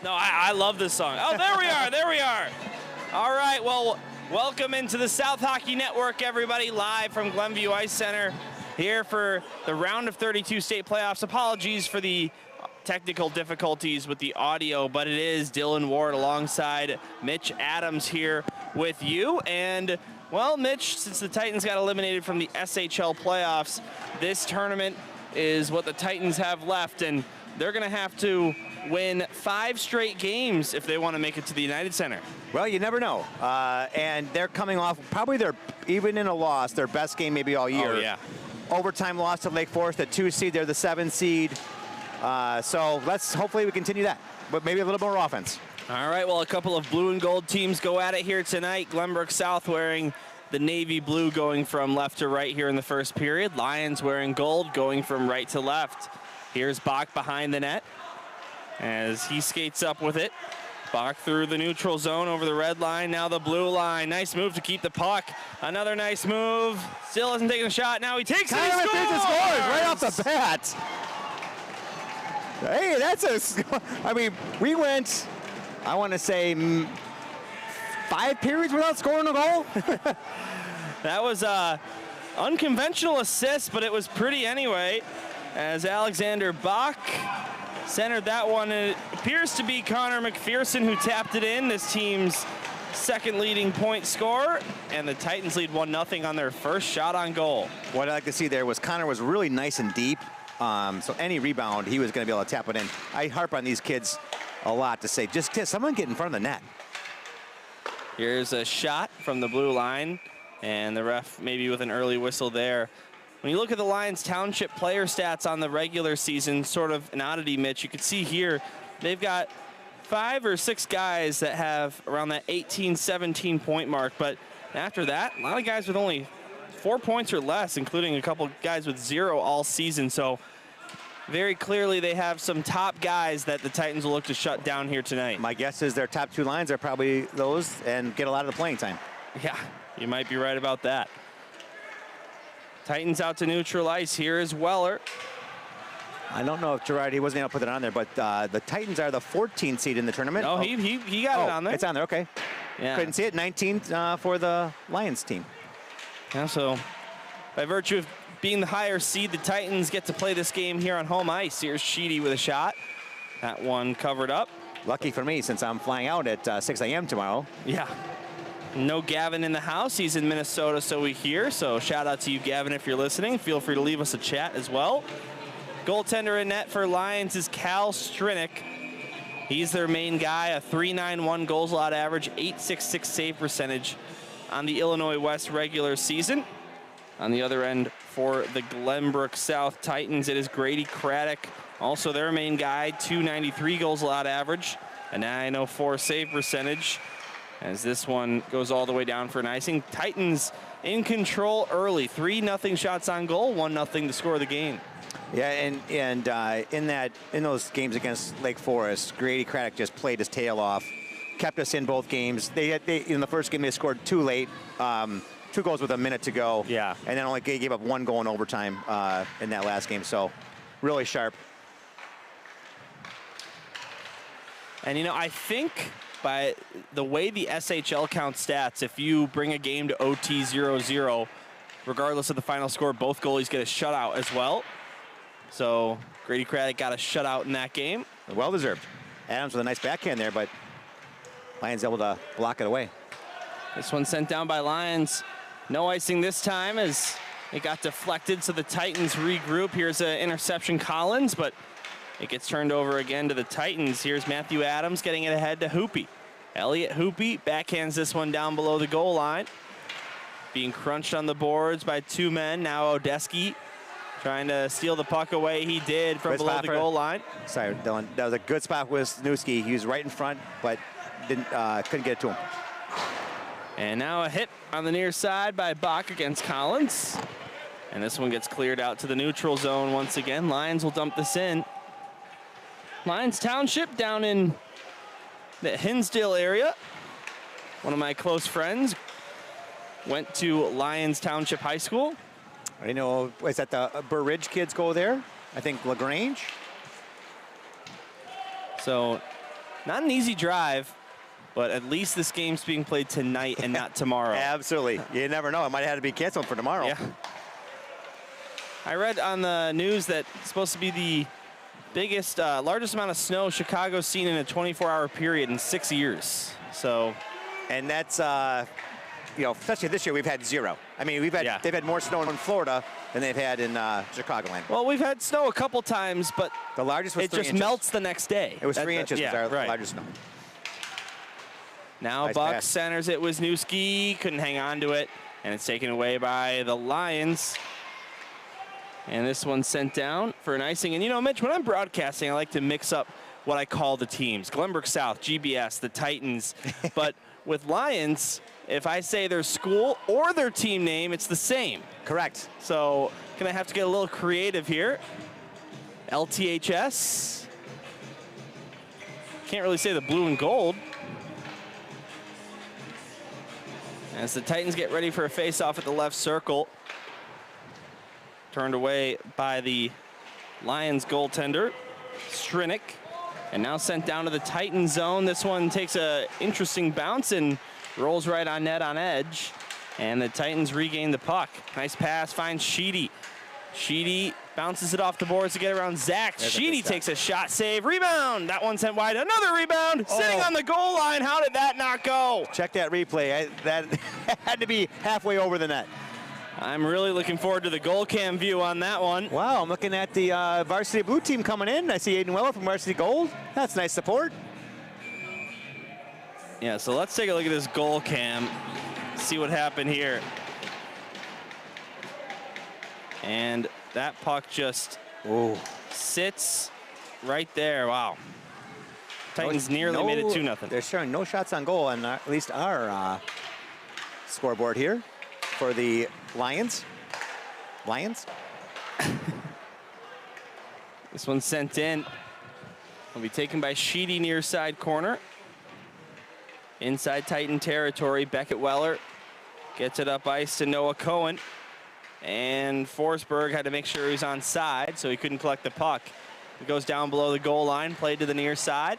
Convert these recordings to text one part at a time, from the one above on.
No, I love this song. Oh, there we are, there we are. All right, well, welcome into the South Hockey Network, everybody, live from Glenview Ice Center, here for the round of 32 state playoffs. Apologies for the technical difficulties with the audio, but it is Dylan Ward alongside Mitch Adams here with you. And, well, Mitch, since the Titans got eliminated from the SHL playoffs, this tournament is what the Titans have left, and they're going to have to win 5 straight games if they want to make it to the United Center. Well, you never know. And they're coming off probably even in a loss, their best game maybe all year. Oh, yeah. Overtime loss to Lake Forest, the 2 seed, they're the 7 seed. So hopefully we continue that, but maybe a little more offense. All right, well, a couple of blue and gold teams go at it here tonight. Glenbrook South wearing the navy blue going from left to right here in the first period. Lyons wearing gold going from right to left. Here's Bach behind the net as he skates up with it. Bach through the neutral zone over the red line, now the blue line. Nice move to keep the puck. Another nice move. Still hasn't taken a shot. Now he takes it, he scores! Right off the bat. Hey, I mean, we went, I want to say, 5 periods without scoring a goal. That was an unconventional assist, but it was pretty anyway, as Alexander Bach centered that one. It appears to be Connor McPherson who tapped it in, this team's second leading point scorer, and the Titans lead 1-0 on their first shot on goal. What I'd like to see there was Connor was really nice and deep, so any rebound, he was going to be able to tap it in. I harp on these kids a lot to say, just someone get in front of the net. Here's a shot from the blue line, and the ref maybe with an early whistle there. When you look at the Lyons Township player stats on the regular season, sort of an oddity, Mitch, you can see here they've got 5 or 6 guys that have around that 18, 17 point mark. But after that, a lot of guys with only 4 points or less, including a couple guys with 0 all season. So very clearly they have some top guys that the Titans will look to shut down here tonight. My guess is their top 2 lines are probably those and get a lot of the playing time. Yeah, you might be right about that. Titans out to neutral ice. Here is Weller. I don't know if Gerard, he wasn't able to put it on there, but the Titans are the 14th seed in the tournament. Oh, he got it on there. It's on there, okay. Yeah. Couldn't see it, 19th for the Lions team. Yeah, so by virtue of being the higher seed, the Titans get to play this game here on home ice. Here's Sheedy with a shot. That one covered up. Lucky for me, since I'm flying out at 6 a.m. tomorrow. Yeah. No Gavin in the house. He's in Minnesota, so we hear. So shout out to you, Gavin, if you're listening. Feel free to leave us a chat as well. Goaltender in net for Lyons is Cal Strinick. He's their main guy, a .391 goals allowed average, .866 save percentage on the Illinois West regular season. On the other end for the Glenbrook South Titans, it is Grady Craddock, also their main guy, .293 goals allowed average, a .904 save percentage. As this one goes all the way down for an icing. Titans in control early. 3-0 shots on goal, 1-0 to score the game. Yeah, and in those games against Lake Forest, Grady Craddock just played his tail off, kept us in both games. They in the first game they scored too late, 2 goals with a minute to go. Yeah. And then only gave up 1 goal in overtime in that last game. So really sharp. And you know, I think by the way the SHL counts stats, if you bring a game to OT 0-0, regardless of the final score, both goalies get a shutout as well. So Grady Craddock got a shutout in that game. Well deserved. Adams with a nice backhand there, but Lyons able to block it away. This one sent down by Lyons. No icing this time as it got deflected, so the Titans regroup. Here's an interception, Collins, but it gets turned over again to the Titans. Here's Matthew Adams getting it ahead to Hoopy. Elliot Hoopy backhands this one down below the goal line. Being crunched on the boards by 2 men. Now Odeski trying to steal the puck away. He did from below the goal line. Sorry, Dylan. That was a good spot with Snewski. He was right in front, but couldn't get it to him. And now a hit on the near side by Bach against Collins. And this one gets cleared out to the neutral zone once again. Lyons will dump this in. Lyons Township down in the Hinsdale area. One of my close friends went to Lyons Township High School. I know, is that the Burr Ridge kids go there? I think LaGrange. So Not an easy drive, but at least this game's being played tonight and not tomorrow. Absolutely. You never know. It might have had to be canceled for tomorrow. Yeah. I read on the news that it's supposed to be the biggest, largest amount of snow Chicago's seen in a 24-hour period in 6 years. So, and that's, you know, especially this year, we've had 0. I mean, they've had more snow in Florida than they've had in Chicagoland. Well, we've had snow a couple times, but the largest was 3 inches. It just melts the next day. It was 3 inches was our right. largest snow. Now Nice Buck pass. centers it. Wisniewski couldn't hang on to it, and it's taken away by the Lions. And this one's sent down for an icing. And you know, Mitch, when I'm broadcasting, I like to mix up what I call the teams. Glenbrook South, GBS, the Titans. But with Lions, if I say their school or their team name, it's the same. Correct. So gonna have to get a little creative here. LTHS. Can't really say the blue and gold. As the Titans get ready for a face-off at the left circle. Turned away by the Lions goaltender, Strinick. And now sent down to the Titan zone. This one takes a interesting bounce and rolls right on net on edge. And the Titans regain the puck. Nice pass, finds Sheedy. Sheedy bounces it off the boards to get around Zach. Sheedy takes a shot, save, rebound. That one sent wide, another rebound. Sitting on the goal line, how did that not go? Check that replay. That had to be halfway over the net. I'm really looking forward to the goal cam view on that one. Wow, I'm looking at the varsity blue team coming in. I see Aiden Weller from varsity gold. That's nice support. Yeah, so let's take a look at this goal cam, see what happened here. And that puck just sits right there. Wow. Titans nearly made it 2-0. They're showing no shots on goal on at least our scoreboard here for the Lions. This one's sent in. Will be taken by Sheedy near side corner. Inside Titan territory, Beckett Weller gets it up ice to Noah Cohen. And Forsberg had to make sure he was on side, so he couldn't collect the puck. It goes down below the goal line, played to the near side.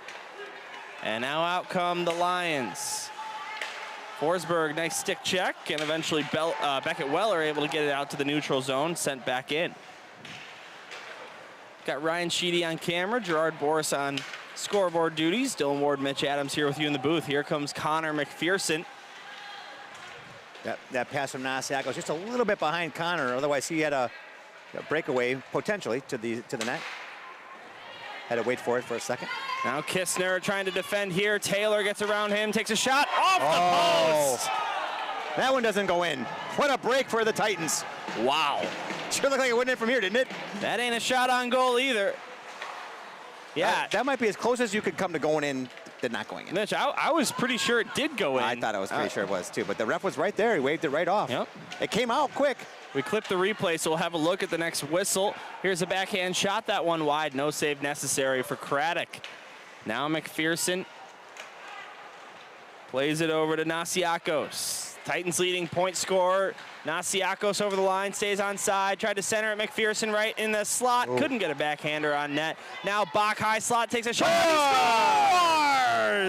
And now out come the Lions. Forsberg, nice stick check, and eventually Beckett Weller able to get it out to the neutral zone, sent back in. Got Ryan Sheedy on camera, Gerard Boris on scoreboard duties. Dylan Ward, Mitch Adams here with you in the booth. Here comes Connor McPherson. That pass from Nasiak was just a little bit behind Connor. Otherwise, he had a breakaway potentially to the net. Had to wait for it for a second. Now Kistner trying to defend here. Taylor gets around him, takes a shot off the post. That one doesn't go in. What a break for the Titans. Wow. Sure looked like it went in from here, didn't it? That ain't a shot on goal either. Yeah. That might be as close as you could come to going in than not going in. Mitch, I was pretty sure it did go in. I thought I was pretty sure it was too, but the ref was right there. He waved it right off. Yep. It came out quick. We clipped the replay, so we'll have a look at the next whistle. Here's a backhand shot, that one wide. No save necessary for Craddock. Now McPherson plays it over to Nasiakos. Titans leading point scorer. Nasiakos over the line, stays on side. Tried to center it, McPherson right in the slot. Couldn't get a backhander on net. Now Bach high slot takes a shot. He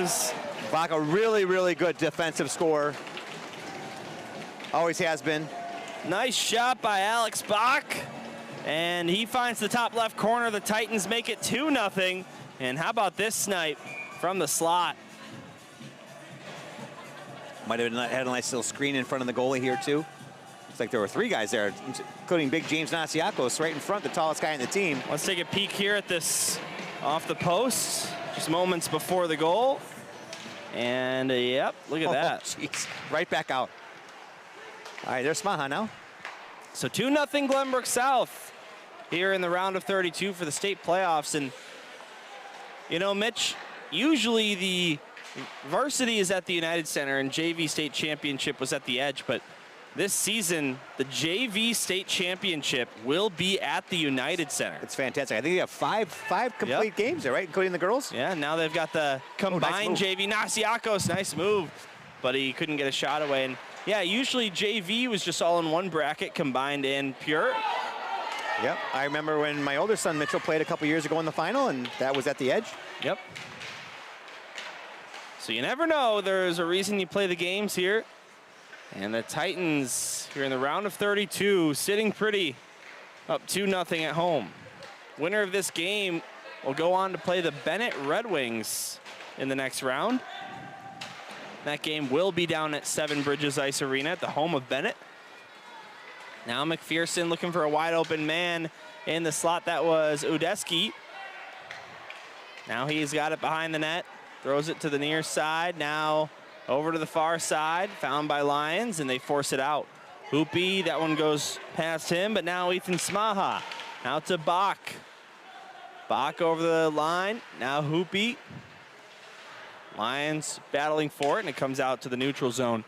scores! Bach, a really, really good defensive scorer. Always has been. Nice shot by Alex Bach. And he finds the top left corner. The Titans make it 2-0. And how about this snipe from the slot? Might have had a nice little screen in front of the goalie here too. Looks like there were 3 guys there, including big James Nasiakos right in front, the tallest guy in the team. Let's take a peek here at this off the post. Just moments before the goal. And yep, look at that. Jeez, right back out. All right, there's Smaha now. So 2-0 Glenbrook South here in the round of 32 for the state playoffs. And you know, Mitch, usually the varsity is at the United Center and JV state championship was at the Edge, but this season, the JV state championship will be at the United Center. It's fantastic. I think you have five complete games there, right? Including the girls? Yeah, now they've got the combined nice JV. Nasiakos, nice move, but he couldn't get a shot away. And yeah, usually JV was just all in one bracket, combined and pure. Yep, I remember when my older son Mitchell played a couple years ago in the final, and that was at the Edge. Yep. So you never know. There's a reason you play the games here. And the Titans here in the round of 32, sitting pretty, up 2-0 at home. Winner of this game will go on to play the Bennett Red Wings in the next round. That game will be down at Seven Bridges Ice Arena at the home of Bennett. Now McPherson looking for a wide open man in the slot. That was Udeski. Now he's got it behind the net, throws it to the near side. Now over to the far side, found by Lyons, and they force it out. Hoopy, that one goes past him, but now Ethan Smaha. Out to Bach. Bach over the line, now Hoopy. Lyons battling for it, and it comes out to the neutral zone.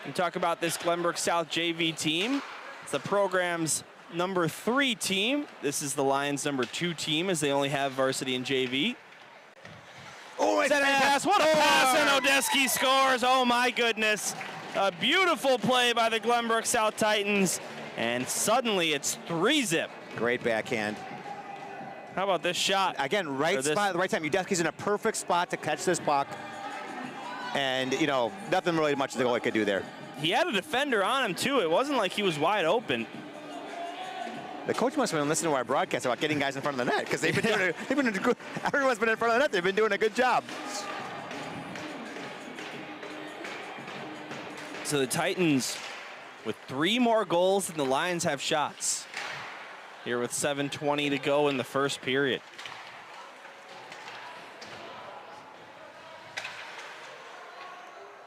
We talk about this Glenbrook South JV team. It's the program's number 3 team. This is the Lions' number 2 team, as they only have varsity and JV. Oh, it's pass. What a pass, and Odeski scores. Oh, my goodness. A beautiful play by the Glenbrook South Titans, and suddenly it's 3-zip. Great backhand. How about this shot? Again, right spot at the right time. Udeski's in a perfect spot to catch this puck. And, you know, nothing really much the goalie could do there. He had a defender on him, too. It wasn't like he was wide open. The coach must have been listening to our broadcast about getting guys in front of the net, because they've been doing everyone's been in front of the net. They've been doing a good job. So the Titans, with 3 more goals than the Lions have shots, here with 7:20 to go in the first period.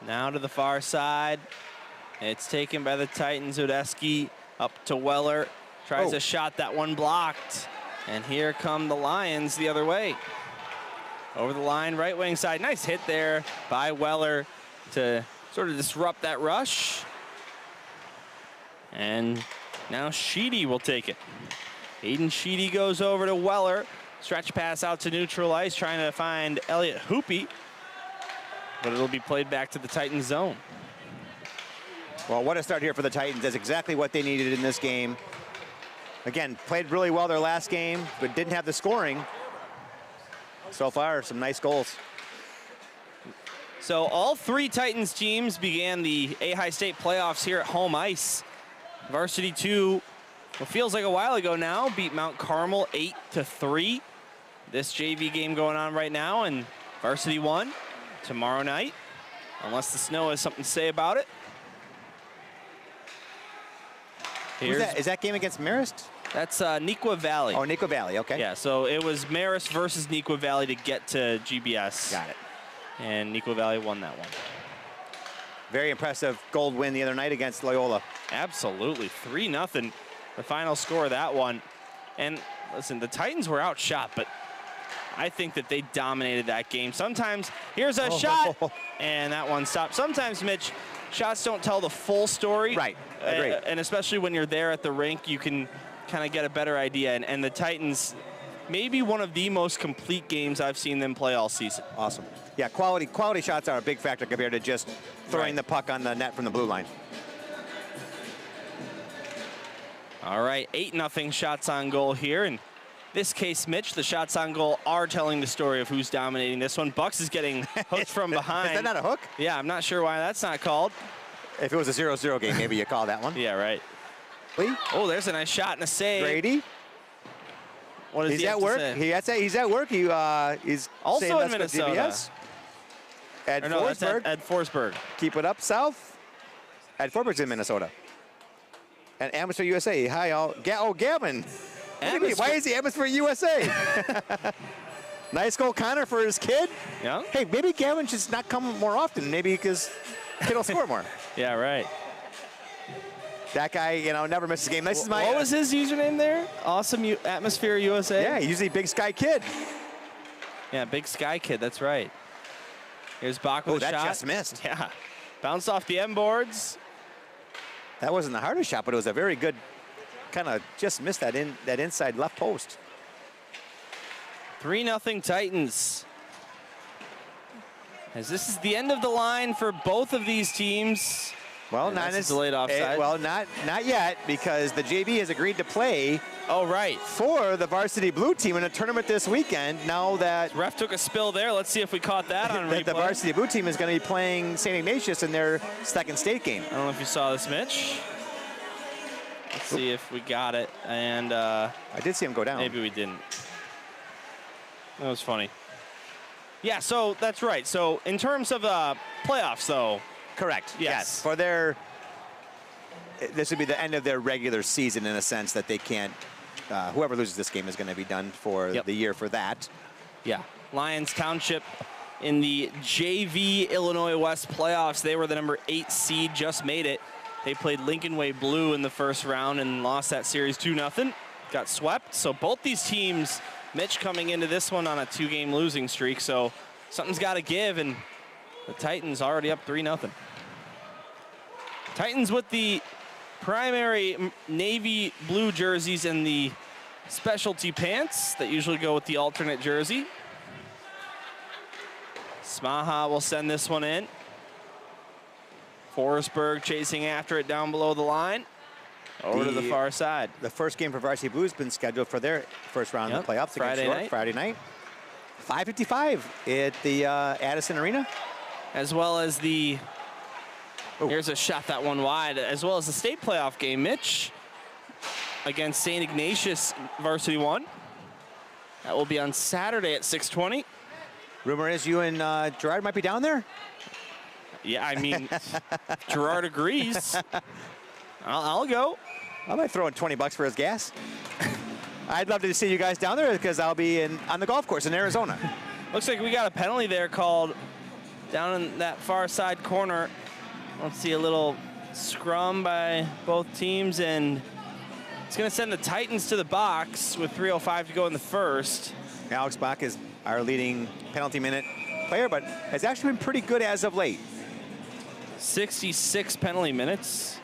Now to the far side. It's taken by the Titans. Udeski up to Weller. Tries a shot, that one blocked. And here come the Lions the other way. Over the line, right wing side. Nice hit there by Weller to sort of disrupt that rush. And now Sheedy will take it. Aiden Sheedy goes over to Weller. Stretch pass out to neutral ice, trying to find Elliot Hoopy. But it'll be played back to the Titans zone. Well, what a start here for the Titans. That's exactly what they needed in this game. Again, played really well their last game, but didn't have the scoring. So far, some nice goals. So all 3 Titans teams began the AHAI State playoffs here at home ice. Varsity 2, what feels like a while ago now, beat Mount Carmel 8-3. This JV game going on right now, and Varsity 1 tomorrow night, unless the snow has something to say about it. Is that game against Marist? That's Neuqua Valley. Oh, Neuqua Valley, okay. Yeah, so it was Marist versus Neuqua Valley to get to GBS. Got it. And Neuqua Valley won that one. Very impressive gold win the other night against Loyola. Absolutely, 3-0, the final score of that one. And listen, the Titans were outshot, but I think that they dominated that game. Sometimes, here's a shot, and that one stopped. Sometimes, Mitch, shots don't tell the full story. Right, agreed. And especially when you're there at the rink, you can kind of get a better idea. And the Titans, maybe one of the most complete games I've seen them play all season. Awesome. Yeah, quality shots are a big factor compared to just throwing the puck on the net from the blue line. All right, 8-0 shots on goal here. And this case, Mitch, the shots on goal are telling the story of who's dominating this one. Bucks is getting hooked from behind. Is that not a hook? Yeah, I'm not sure why that's not called. If it was a 0-0 game, maybe you call that one. Yeah, right. Lee? Oh, there's a nice shot and a save. Grady? What does he's he have at work. to say? He's at work. He's also in Minnesota. GBS. Ed no, that's Ed Forsberg. Keep it up south. Ed Forsberg's in Minnesota. And Atmosphere USA. Hi, all. Gavin. Why is he Atmosphere USA? Nice goal, Connor, for his kid. Yeah. Hey, maybe Gavin should not come more often. Maybe because kid will score more. Yeah, right. That guy, you know, never misses a game. This is my. What was his username there? Awesome Atmosphere USA. Yeah, usually Big Sky Kid. Yeah, Big Sky Kid. That's right. Here's Bach with a shot. That just missed. Yeah, bounced off the M boards. That wasn't the hardest shot, but it was a very good. Kind of just missed that inside left post. 3-0 Titans. As this is the end of the line for both of these teams. Well, not as delayed offside. Well, not yet, because the JV has agreed to play. Oh, right. For the varsity blue team in a tournament this weekend. Now that ref took a spill there, let's see if we caught that on replay. The varsity blue team is going to be playing St. Ignatius in their second state game. I don't know if you saw this, Mitch. Let's see if we got it. And I did see him go down. Maybe we didn't. That was funny. Yeah, so that's right. So in terms of playoffs, though. Correct. Yes. For their, this would be the end of their regular season in a sense that they can't, whoever loses this game is going to be done for the year for that. Yeah. Lyons Township in the JV Illinois West playoffs. They were the number 8 seed, just made it. They played Lincoln Way Blue in the first round and lost that series 2-0. Got swept. So both these teams, Mitch coming into this one on a 2-game losing streak. So something's got to give, and the Titans already up 3-0. Titans with the primary navy blue jerseys and the specialty pants that usually go with the alternate jersey. Smaha will send this one in. Forestburg chasing after it down below the line. Over to the far side. The first game for Varsity Blue has been scheduled for their first round of the playoffs against York Friday night. 5:55 at the Addison Arena. As well as the, here's a shot that one wide, as well as the state playoff game, Mitch, against St. Ignatius Varsity 1. That will be on Saturday at 6:20. Rumor is you and Gerard might be down there? Yeah, I mean, Gerard agrees. I'll go. I might throw in $20 for his gas. I'd love to see you guys down there because I'll be on the golf course in Arizona. Looks like we got a penalty there called down in that far side corner. Let's see a little scrum by both teams, and it's going to send the Titans to the box with 3:05 to go in the first. Alex Bach is our leading penalty minute player, but has actually been pretty good as of late. 66 penalty minutes.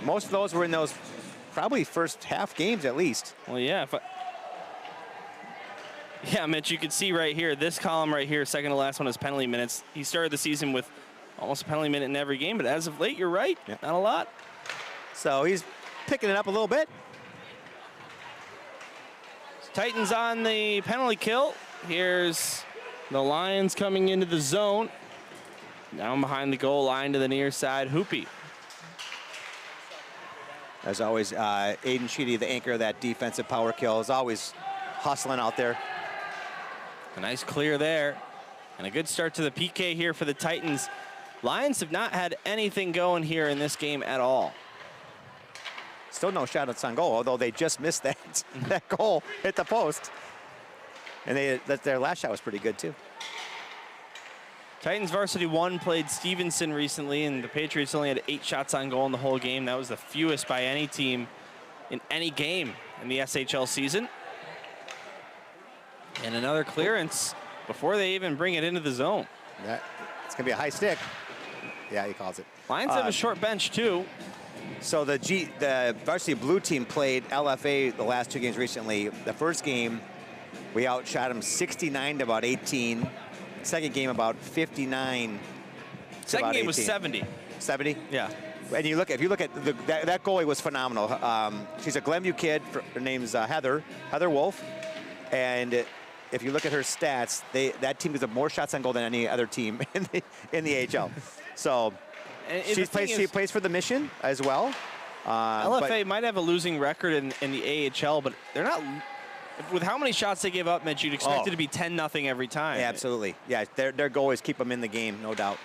Most of those were in those probably first half games at least. Well, yeah. Yeah, Mitch, you can see right here, this column right here, second to last one is penalty minutes. He started the season with almost a penalty minute in every game, but as of late, you're right, not a lot. So he's picking it up a little bit. Titans on the penalty kill. Here's the Lions coming into the zone. Down behind the goal line to the near side, Hoopy. As always, Aiden Sheedy, the anchor of that defensive power kill, is always hustling out there. A nice clear there. And a good start to the PK here for the Titans. Lions have not had anything going here in this game at all. Still no shots on goal, although they just missed that goal, hit the post. And their last shot was pretty good, too. Titans Varsity 1 played Stevenson recently, and the Patriots only had 8 shots on goal in the whole game. That was the fewest by any team in any game in the SHL season. And another clearance before they even bring it into the zone. It's going to be a high stick. Yeah, he calls it. Lions have a short bench, too. So the Varsity Blue team played LFA the last 2 games recently. The first game, we outshot them 69 to about 18. Second game, about 59. Second game was 70. 70? Yeah. And if you look at that goalie was phenomenal. She's a Glenview kid. Her name's Heather Wolf. And if you look at her stats, that team gives up more shots on goal than any other team in the AHL. So she plays for the Mission as well. LFA might have a losing record in the AHL, but they're not. With how many shots they give up, Mitch, you'd expect it to be 10-0 every time. Yeah, absolutely. Yeah, their goal is keep them in the game, no doubt.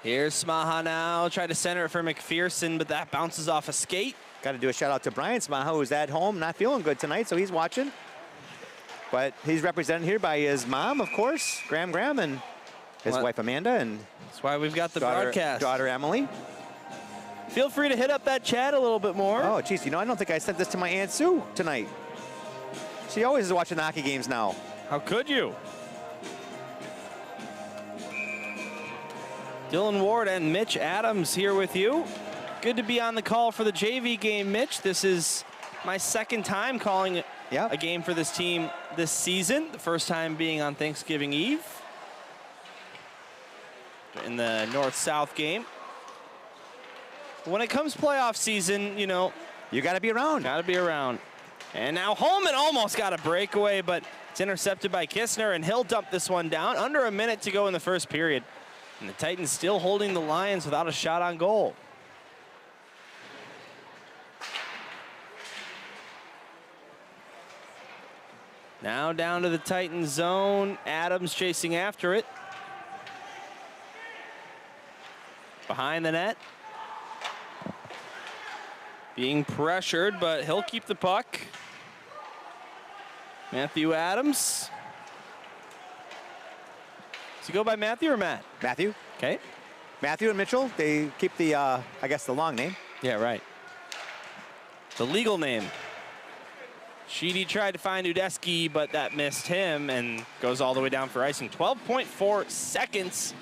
Here's Smaha now. Tried to center it for McPherson, but that bounces off a skate. Got to do a shout out to Brian Smaha, who's at home, not feeling good tonight, so he's watching. But he's represented here by his mom, of course, Graham, and his wife Amanda, and that's why we've got the broadcast. Daughter Emily. Feel free to hit up that chat a little bit more. Oh, geez, I don't think I sent this to my Aunt Sue tonight. She always is watching the hockey games now. How could you? Dylan Ward and Mitch Adams here with you. Good to be on the call for the JV game, Mitch. This is my second time calling a game for this team this season. The first time being on Thanksgiving Eve in the North-South game. when it comes playoff season, you know, you got to be around. Got to be around. And now Holman almost got a breakaway, but it's intercepted by Kistner, and he'll dump this one down. Under a minute to go in the first period. And the Titans still holding the Lions without a shot on goal. Now down to the Titans zone. Adams chasing after it. Behind the net. Being pressured, but he'll keep the puck. Matthew Adams. Does he go by Matthew or Matt? Matthew. Okay. Matthew and Mitchell, they keep the, I guess, the long name. Yeah, right. The legal name. Sheedy tried to find Udesky, but that missed him and goes all the way down for icing. 12.4 seconds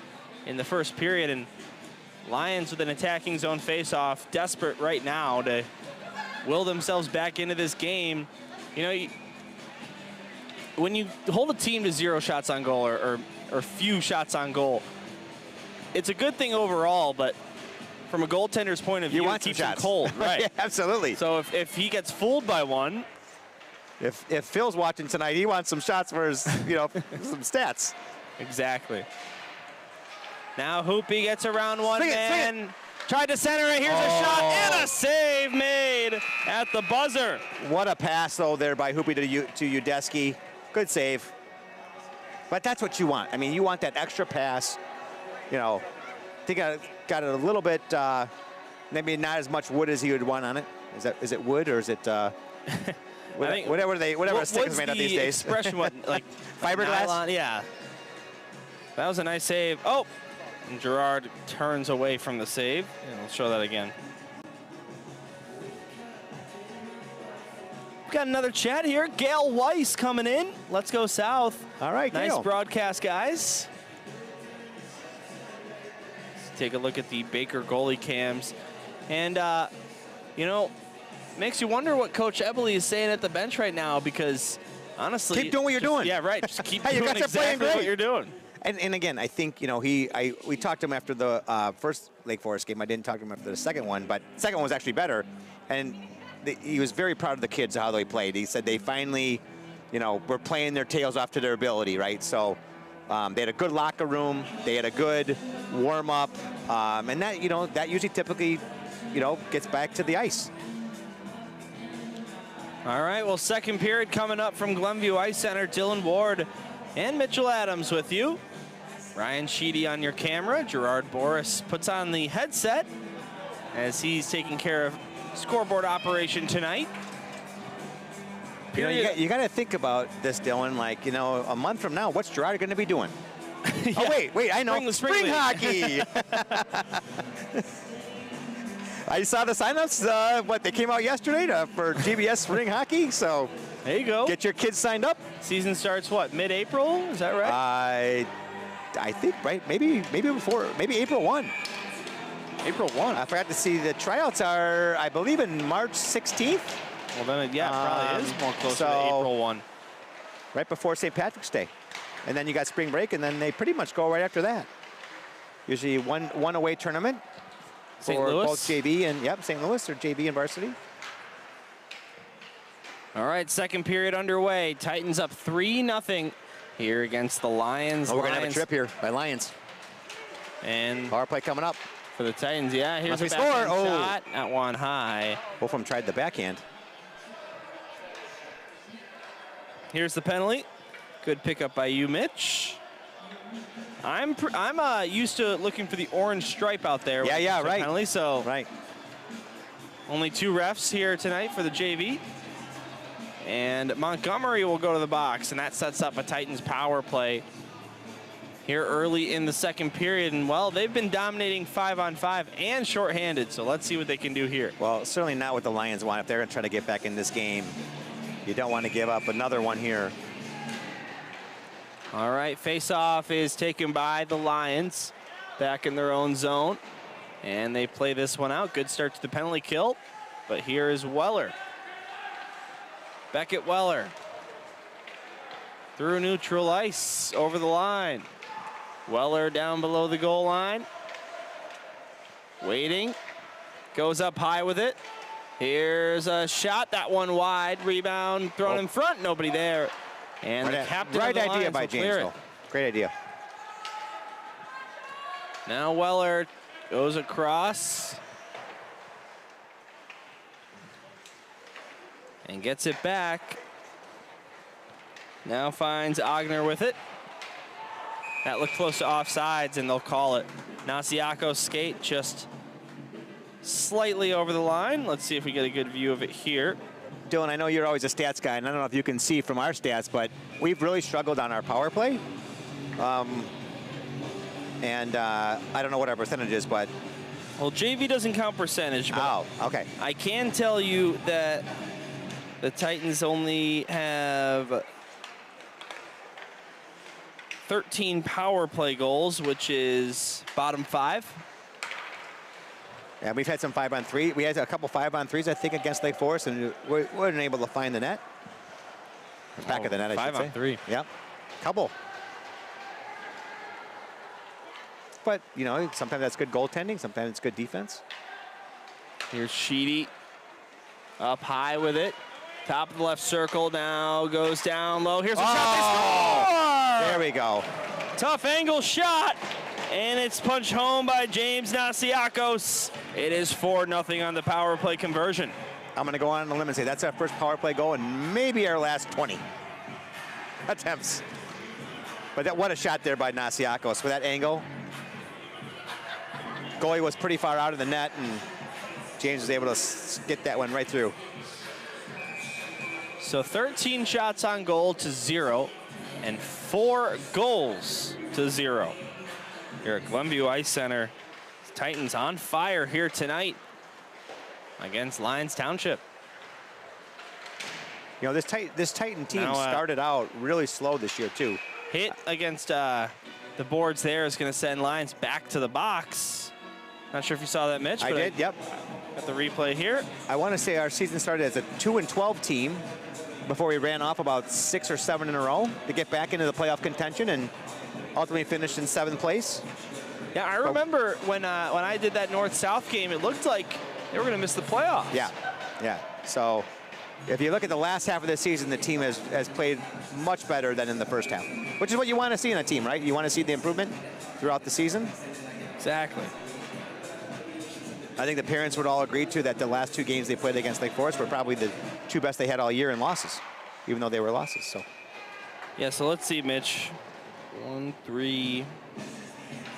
in the first period, and Lions with an attacking zone faceoff, desperate right now to will themselves back into this game. You know, when you hold a team to 0 shots on goal or few shots on goal, it's a good thing overall, but from a goaltender's point of view, it keeps him cold. Right. Yeah, absolutely. So if he gets fooled by one, if Phil's watching tonight, he wants some shots for his, you know, some stats. Exactly. Now Hoopy gets around one man. Tried to center it. Here's a shot and a save made at the buzzer. What a pass, though, there by Hoopy to Udesky. Good save. But that's what you want. I mean, you want that extra pass. You know, I think I got it a little bit, maybe not as much wood as he would want on it. Is it wood or is it whatever a stick is made of these days? Expression, what, like fiberglass? Nylon? Yeah. That was a nice save. Oh, and Gerard turns away from the save. And we'll show that again. We've got another chat here. Gail Weiss coming in. Let's go south. All right, nice Gail. Broadcast, guys. Let's take a look at the Baker goalie cams. And, you know, makes you wonder what Coach Eberle is saying at the bench right now, because honestly, keep doing what you're doing. Yeah, right. Just keep hey, doing exactly what you're doing. And again, I think, you know, we talked to him after the first Lake Forest game. I didn't talk to him after the second one, but the second one was actually better. And he was very proud of the kids, how they played. He said they finally, you know, were playing their tails off to their ability, right? So they had a good locker room. They had a good warm-up. And that, you know, that usually typically, you know, gets back to the ice. All right, well, second period coming up from Glenview Ice Center. Dylan Ward and Mitchell Adams with you. Ryan Sheedy on your camera. Gerard Boris puts on the headset as he's taking care of scoreboard operation tonight. You know, you got to think about this, Dylan. Like, you know, a month from now, what's Gerard going to be doing? Yeah. Oh, wait, I know. Spring hockey. I saw the signups. They came out yesterday for GBS spring hockey. So there you go. Get your kids signed up. Season starts what, mid-April? Is that right? I think right. Maybe before. Maybe April 1. April 1. I forgot to see the tryouts are, I believe, in March 16th. Well, then it probably is more closer to April 1. Right before St. Patrick's Day. And then you got spring break, and then they pretty much go right after that. Usually one away tournament for both JV and, St. Louis, or JV and varsity. All right, second period underway. Titans up 3-0 here against the Lions. Oh, we're going to have a trip here by Lions. And power play coming up. For the Titans, yeah, here's a backhand shot at one high. Both of them tried the backhand. Here's the penalty. Good pickup by you, Mitch. I'm used to looking for the orange stripe out there. Yeah, right. Penalty, so right. Only 2 refs here tonight for the JV. And Montgomery will go to the box, and that sets up a Titans power play here early in the second period. And, well, they've been dominating 5-on-5 and shorthanded, so let's see what they can do here. Well, certainly not what the Lions want. If they're going to try to get back in this game, you don't want to give up another one here. All right, face-off is taken by the Lions back in their own zone. And they play this one out. Good start to the penalty kill. But here is Weller. Beckett Weller. Through neutral ice, over the line. Weller down below the goal line. Waiting. goes up high with it. Here's a shot, that one wide, rebound, thrown in front, nobody there. And the captain right of the idea Lions by will James, clear though. it. Great idea. Now Weller goes across. And gets it back. Now finds Ogner with it. That looked close to offsides, and they'll call it. Nasiako's skate just slightly over the line. Let's see if we get a good view of it here. Dylan, I know you're always a stats guy, and I don't know if you can see from our stats, but we've really struggled on our power play. I don't know what our percentage is, but... Well, JV doesn't count percentage, but oh, okay. I can tell you that the Titans only have 13 power play goals, which is bottom 5. Yeah, we've had some 5-on-3. We had a couple 5-on-3s, I think, against Lake Forest, and we weren't able to find the net. Back of the net, I should say. 5-on-3. Yep, couple. But, you know, sometimes that's good goaltending, sometimes it's good defense. Here's Sheedy up high with it. Top of the left circle now, goes down low. Here's a shot, they score! There we go. Tough angle shot, and it's punched home by James Nasiakos. It is 4-0 on the power play conversion. I'm going to go on a limb and say that's our first power play goal and maybe our last 20 attempts. But what a shot there by Nasiakos with that angle. Goalie was pretty far out of the net, and James was able to get that one right through. So 13 shots on goal to 0, and 4 goals to 0. Here at Glenview Ice Center, Titans on fire here tonight against Lyons Township. You know, this Titan team now, started out really slow this year, too. Hit against the boards there is going to send Lyons back to the box. Not sure if you saw that, Mitch. I did, yep. Got the replay here. I want to say our season started as a 2-12 team before we ran off about 6 or 7 in a row to get back into the playoff contention and ultimately finished in 7th place. Yeah, I remember when I did that North-South game, it looked like they were going to miss the playoffs. Yeah, yeah. So if you look at the last half of the season, the team has played much better than in the first half, which is what you want to see in a team, right? You want to see the improvement throughout the season. Exactly. I think the parents would all agree, too, that the last 2 games they played against Lake Forest were probably the 2 best they had all year in losses, even though they were losses. So, yeah, so let's see, Mitch. 1, 3.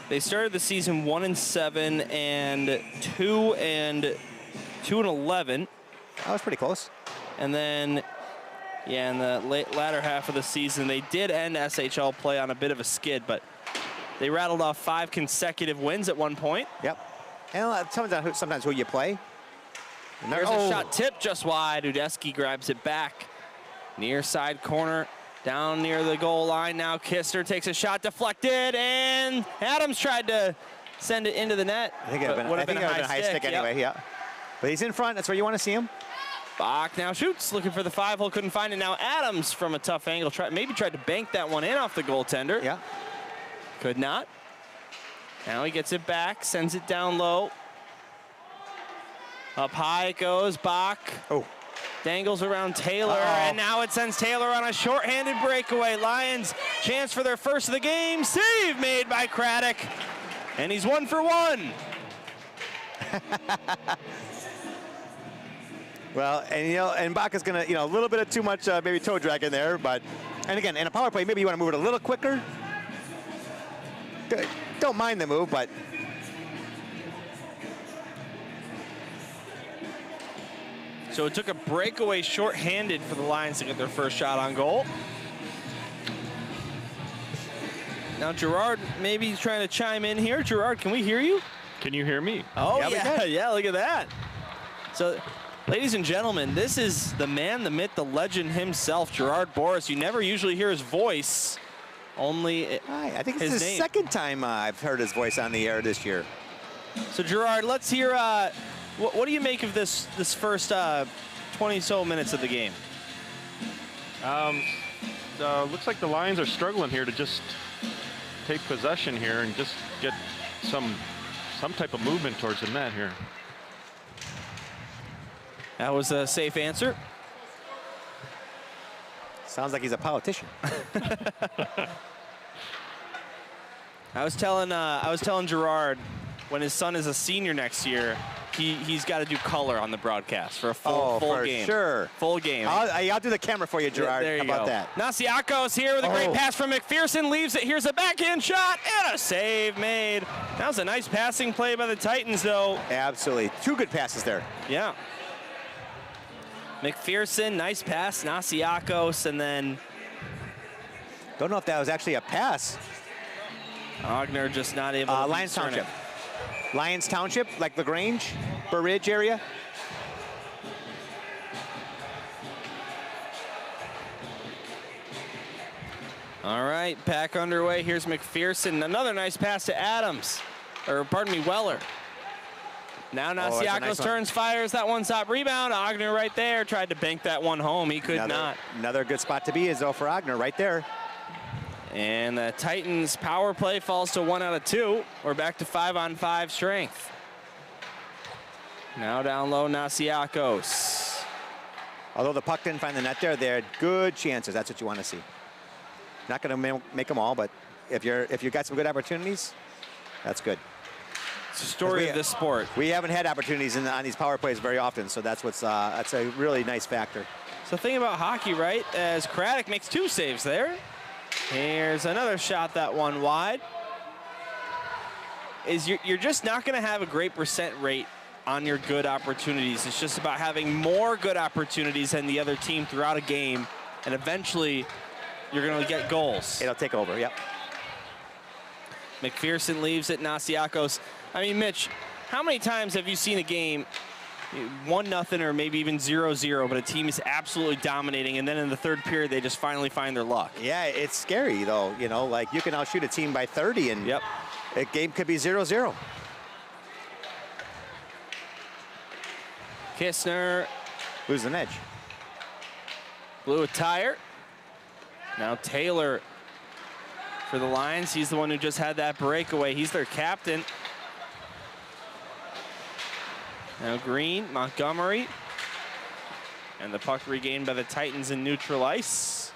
They started the season 1-7 and 2-11. That was pretty close. And then, yeah, in the latter half of the season, they did end SHL play on a bit of a skid, but they rattled off 5 consecutive wins at one point. Yep. And sometimes who you play. There's a shot tipped just wide. Udeski grabs it back. Near side corner, down near the goal line. Now Kister takes a shot, deflected, and Adams tried to send it into the net. I think it would have been a high stick anyway, yeah. But he's in front. That's where you want to see him. Bach now shoots, looking for the 5-hole, couldn't find it. Now Adams from a tough angle, maybe tried to bank that one in off the goaltender. Yeah. Could not. Now he gets it back, sends it down low. Up high it goes, Bach. Oh. Dangles around Taylor, and now it sends Taylor on a shorthanded breakaway. Lions chance for their first of the game. Save made by Craddock, and he's 1 for 1. Well, and Bach is gonna, a little bit of too much maybe toe drag in there, but, and again, in a power play, maybe you want to move it a little quicker. Don't mind the move, but. So it took a breakaway shorthanded for the Lions to get their first shot on goal. Now Gerard maybe he's trying to chime in here. Gerard, can we hear you? Can you hear me? Oh, yeah, look at that. So, ladies and gentlemen, this is the man, the myth, the legend himself, Gerard Boris. You never usually hear his voice, only I think this his is the name. second time I've heard his voice on the air this year. So, Gerard, let's hear, what do you make of this first 20-so minutes of the game? Looks like the Lions are struggling here to just take possession here and just get some type of movement towards the net here. That was a safe answer. Sounds like he's a politician. I was telling Gerard, when his son is a senior next year, he's got to do color on the broadcast for a full game. Sure. Full game. I'll do the camera for you, Gerard. There you How about go. that? Nasiakos here with a great pass from McPherson. Leaves it. Here's a backhand shot and a save made. That was a nice passing play by the Titans, though. Absolutely. 2 good passes there. Yeah. McPherson, nice pass. Nasiakos, and then Don't know if that was actually a pass. Ogner just not able to Lyons discern Township. it. Lyons Township, like LaGrange, Burr Ridge area. All right, back underway. Here's McPherson. Another nice pass to Adams, or pardon me, Weller. Now Nasiakos nice turns, fires that one-stop rebound. Ogner right there tried to bank that one home. He could not. Another good spot to be is though for Ogner right there. And the Titans' power play falls to 1 out of 2. We're back to 5-on-5 strength. Now down low, Nasiakos. Although the puck didn't find the net there, they had good chances. That's what you want to see. Not going to make them all, but if you got some good opportunities, that's good. It's the story of this sport. We haven't had opportunities on these power plays very often, so that's a really nice factor. So think about hockey, right? As Craddock makes 2 saves there. Here's another shot, that one wide. You're just not going to have a great percent rate on your good opportunities. It's just about having more good opportunities than the other team throughout a game, and eventually you're going to get goals. It'll take over, yep. McPherson leaves it, Nasiakos. I mean, Mitch, how many times have you seen a game 1-0 or maybe even 0-0, but a team is absolutely dominating, and then in the third period they just finally find their luck? Yeah, it's scary though. You know, like you can outshoot a team by 30, and a game could be 0-0. Kistner losing an edge. Blew a tire. Now Taylor for the Lions. He's the one who just had that breakaway. He's their captain. Now Green, Montgomery, and the puck regained by the Titans in neutral ice.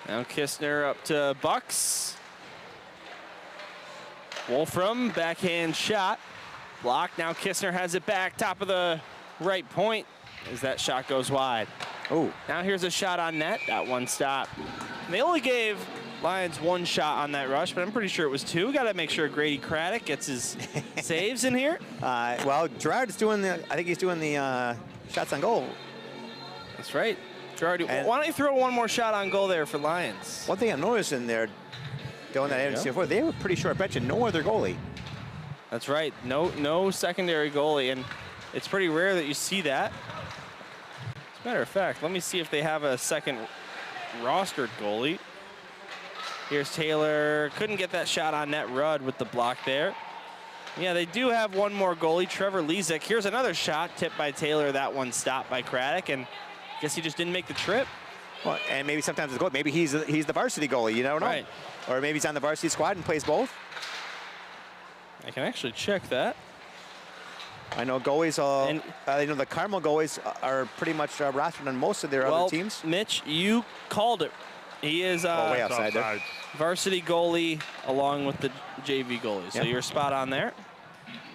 Now Kistner up to Bucks. Wolfram, backhand shot. Blocked, now Kistner has it back, top of the right point as that shot goes wide. Oh. Now here's a shot on net, that one stop. And they only gave Lions 1 shot on that rush, but I'm pretty sure it was 2. Got to make sure Grady Craddock gets his saves in here. Well, Gerard is doing I think he's doing the shots on goal. That's right. Gerard, why don't you throw one more shot on goal there for Lions? One thing I'm noticing there, Dylan, that I haven't seen before, they were pretty short bench and no other goalie. That's right. No secondary goalie, and it's pretty rare that you see that. As a matter of fact, let me see if they have a second rostered goalie. Here's Taylor. Couldn't get that shot on net. Rudd with the block there. Yeah, they do have one more goalie, Trevor Lezak. Here's another shot tipped by Taylor. That one stopped by Craddock, and I guess he just didn't make the trip. Well, and maybe sometimes it's goal. Maybe he's the varsity goalie. You don't know. Right. Or maybe he's on the varsity squad and plays both. I can actually check that. I know goalies. You know the Carmel goalies are pretty much rostered on most of their other teams. Mitch, you called it. He is way outside there. Varsity goalie along with the JV goalie. So you're spot on there.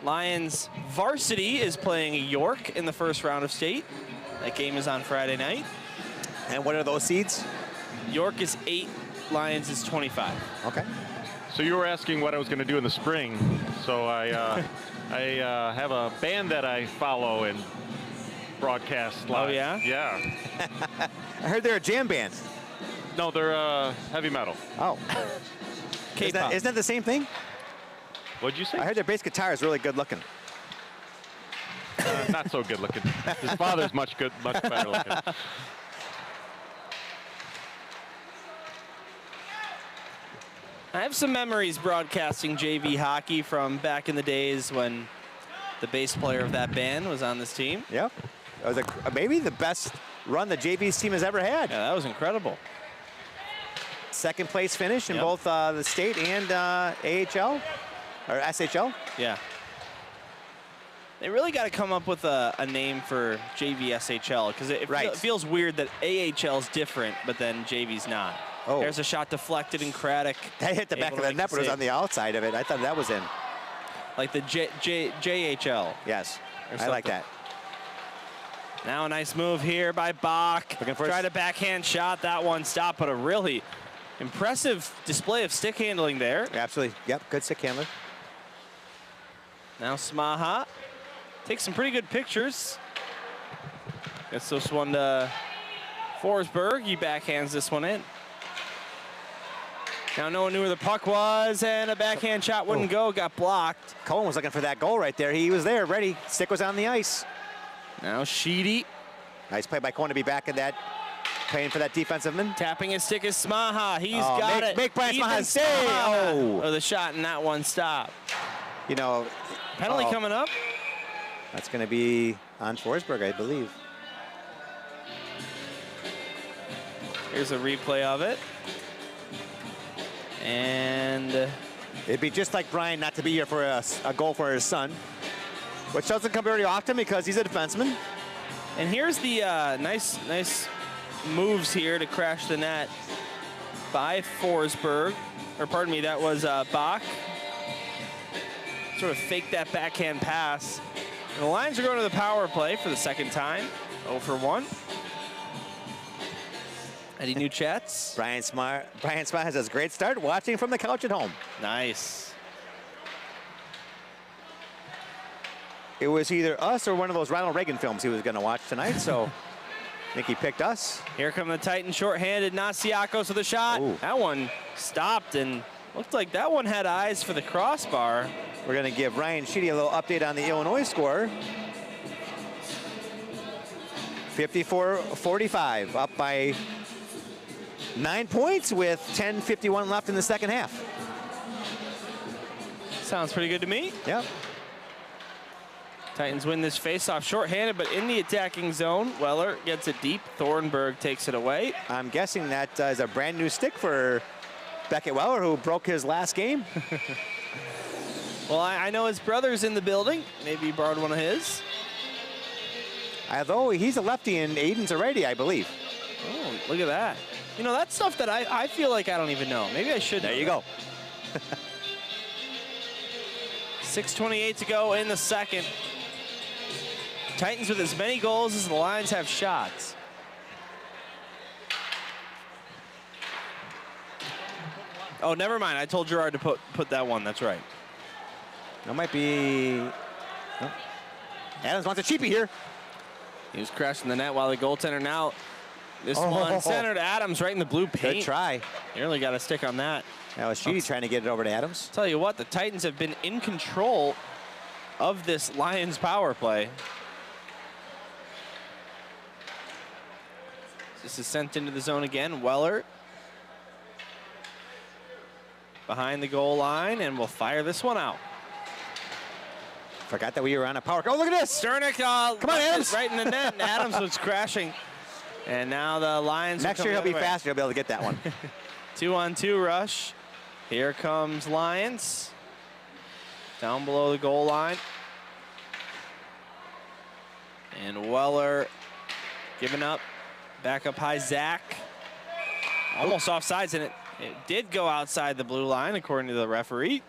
Lions varsity is playing York in the first round of state. That game is on Friday night. And what are those seeds? York is 8, Lions is 25. Okay. So you were asking what I was going to do in the spring. So I have a band that I follow and broadcast live. Oh, yeah? Yeah. I heard they're a jam band. No, they're heavy metal. Oh. K-pop. Isn't that the same thing? What'd you say? I heard their bass guitar is really good looking. Not so good looking. His father's much better looking. I have some memories broadcasting JV hockey from back in the days when the bass player of that band was on this team. Yep. It was maybe the best run the JV's team has ever had. Yeah, that was incredible. Second place finish in both the state and AHL or SHL. Yeah. They really got to come up with a name for JVSHL because it feels weird that AHL is different, but then JV's not. Oh. There's a shot deflected and Craddock. That hit the back of the net, but it was on the outside of it. I thought that was in. Like the JHL. Yes, I like that. Now a nice move here by Bach. Tried a backhand shot. That one stopped, but a really impressive display of stick handling there. Absolutely. Yep, good stick handler. Now Smaha takes some pretty good pictures. Gets this one to Forsberg. He backhands this one in. Now no one knew where the puck was, and a backhand shot wouldn't go, got blocked. Cohen was looking for that goal right there. He was there, ready. Stick was on the ice. Now Sheedy. Nice play by Cohen to be back in that, playing for that defensive man. Tapping his stick is Smaha. He's got it. Make Brian Smaha stay. Oh, the shot and that one stop. You know. Penalty coming up. That's going to be on Forsberg, I believe. Here's a replay of it. And it'd be just like Brian not to be here for a goal for his son, which doesn't come very often because he's a defenseman. And here's the nice moves here to crash the net by Forsberg. Or pardon me, that was Bach. Sort of faked that backhand pass. And the Lions are going to the power play for the second time. 0 for 1. Any new chats? Brian Smart has a great start watching from the couch at home. Nice. It was either us or one of those Ronald Reagan films he was going to watch tonight, so I think he picked us. Here come the Titans shorthanded. Nasiakos with a shot. Ooh. That one stopped and looked like that one had eyes for the crossbar. We're going to give Ryan Sheedy a little update on the Illinois score. 54-45, up by 9 points with 10:51 left in the second half. Sounds pretty good to me. Yep. Titans win this faceoff shorthanded, but in the attacking zone. Weller gets it deep. Thornburg takes it away. I'm guessing that is a brand new stick for Beckett Weller, who broke his last game. Well, I know his brother's in the building. Maybe he borrowed one of his. Although he's a lefty and Aiden's a righty, I believe. Oh, look at that. You know, that's stuff that I feel like I don't even know. Maybe I should. There you go. 6:28 to go in the second. Titans with as many goals as the Lions have shots. Oh, never mind. I told Gerard to put that one. That's right. That might be... Oh. Adams wants a cheapie here. He was crashing the net while the goaltender now. This one centered Adams right in the blue paint. Good try. Nearly got a stick on that. That was Sheedy trying to get it over to Adams. Tell you what, the Titans have been in control of this Lions power play. This is sent into the zone again. Weller behind the goal line, and we'll fire this one out. Forgot that we were on a power. Oh, look at this! Sternick, come on, Adams! Right in the net, and Adams was crashing. And now the Lions. Next year he'll be faster. He'll be able to get that one. 2-on-2 rush. Here comes Lions. Down below the goal line. And Weller giving up. Back up high, Zach. Almost offsides, and it did go outside the blue line, according to the referee.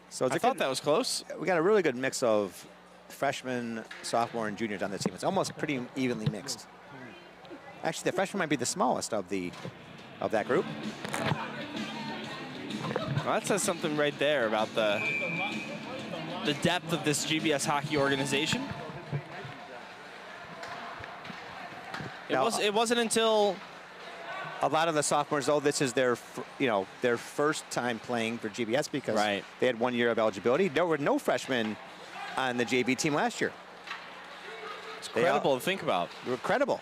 So I thought that was close. We got a really good mix of freshmen, sophomore, and juniors on the team. It's almost pretty evenly mixed. Actually, the freshman might be the smallest of that group. Well, that says something right there about the depth of this GBS hockey organization. It wasn't until a lot of the sophomores, though, this is their first time playing for GBS because they had 1 year of eligibility. There were no freshmen on the JV team last year. It's incredible to think about. Incredible.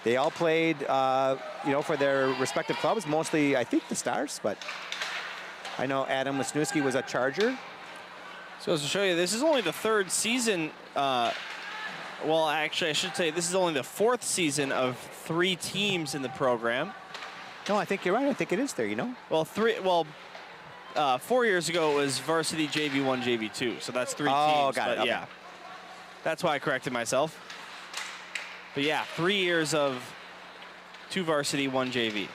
They all played, for their respective clubs. Mostly, I think, the Stars, but I know Adam Wisniewski was a Charger. So to show you, this is only the third season. Well, actually, I should say this is only the fourth season of 3 teams in the program. No, I think you're right. I think it is there, Well, 4 years ago it was varsity JV1, JV2, so that's 3 teams. Oh, got it. Okay. Yeah. That's why I corrected myself. But yeah, 3 years of 2 varsity, 1 JV.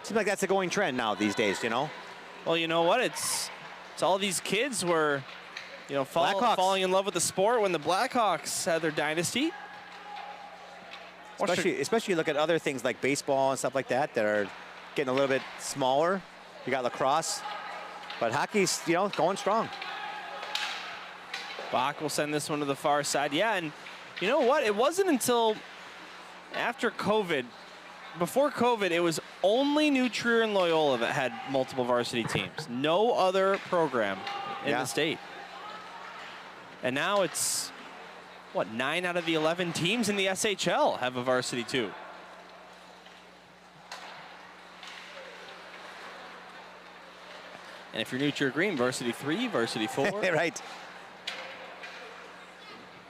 Seems like that's a going trend now these days, you know? Well, you know what? It's all these kids were, you know, falling in love with the sport when the Blackhawks had their dynasty. Especially you look at other things like baseball and stuff like that are getting a little bit smaller. You got lacrosse, but hockey's, you know, going strong. Bach will send this one to the far side. Yeah, and you know what? It wasn't until after COVID, before COVID, it was only New Trier and Loyola that had multiple varsity teams. No other program in the state. And now it's, what, 9 out of the 11 teams in the SHL have a varsity too. And if you're New Trier Green, varsity 3, varsity 4. Right.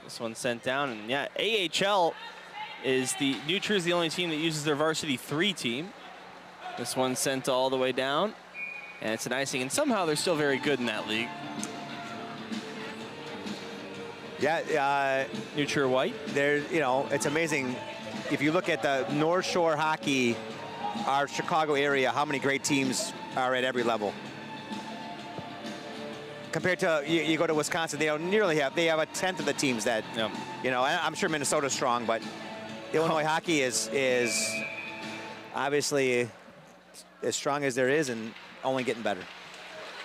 This one's sent down, and yeah, AHL is New Trier is the only team that uses their varsity 3 team. This one's sent all the way down, and it's an icing, and somehow they're still very good in that league. Yeah, New Trier White. You know, it's amazing. If you look at the North Shore hockey, our Chicago area, how many great teams are at every level. Compared to, you go to Wisconsin, they don't nearly have, they have a tenth of the teams that, you know, I'm sure Minnesota's strong, but Illinois hockey is obviously as strong as there is and only getting better.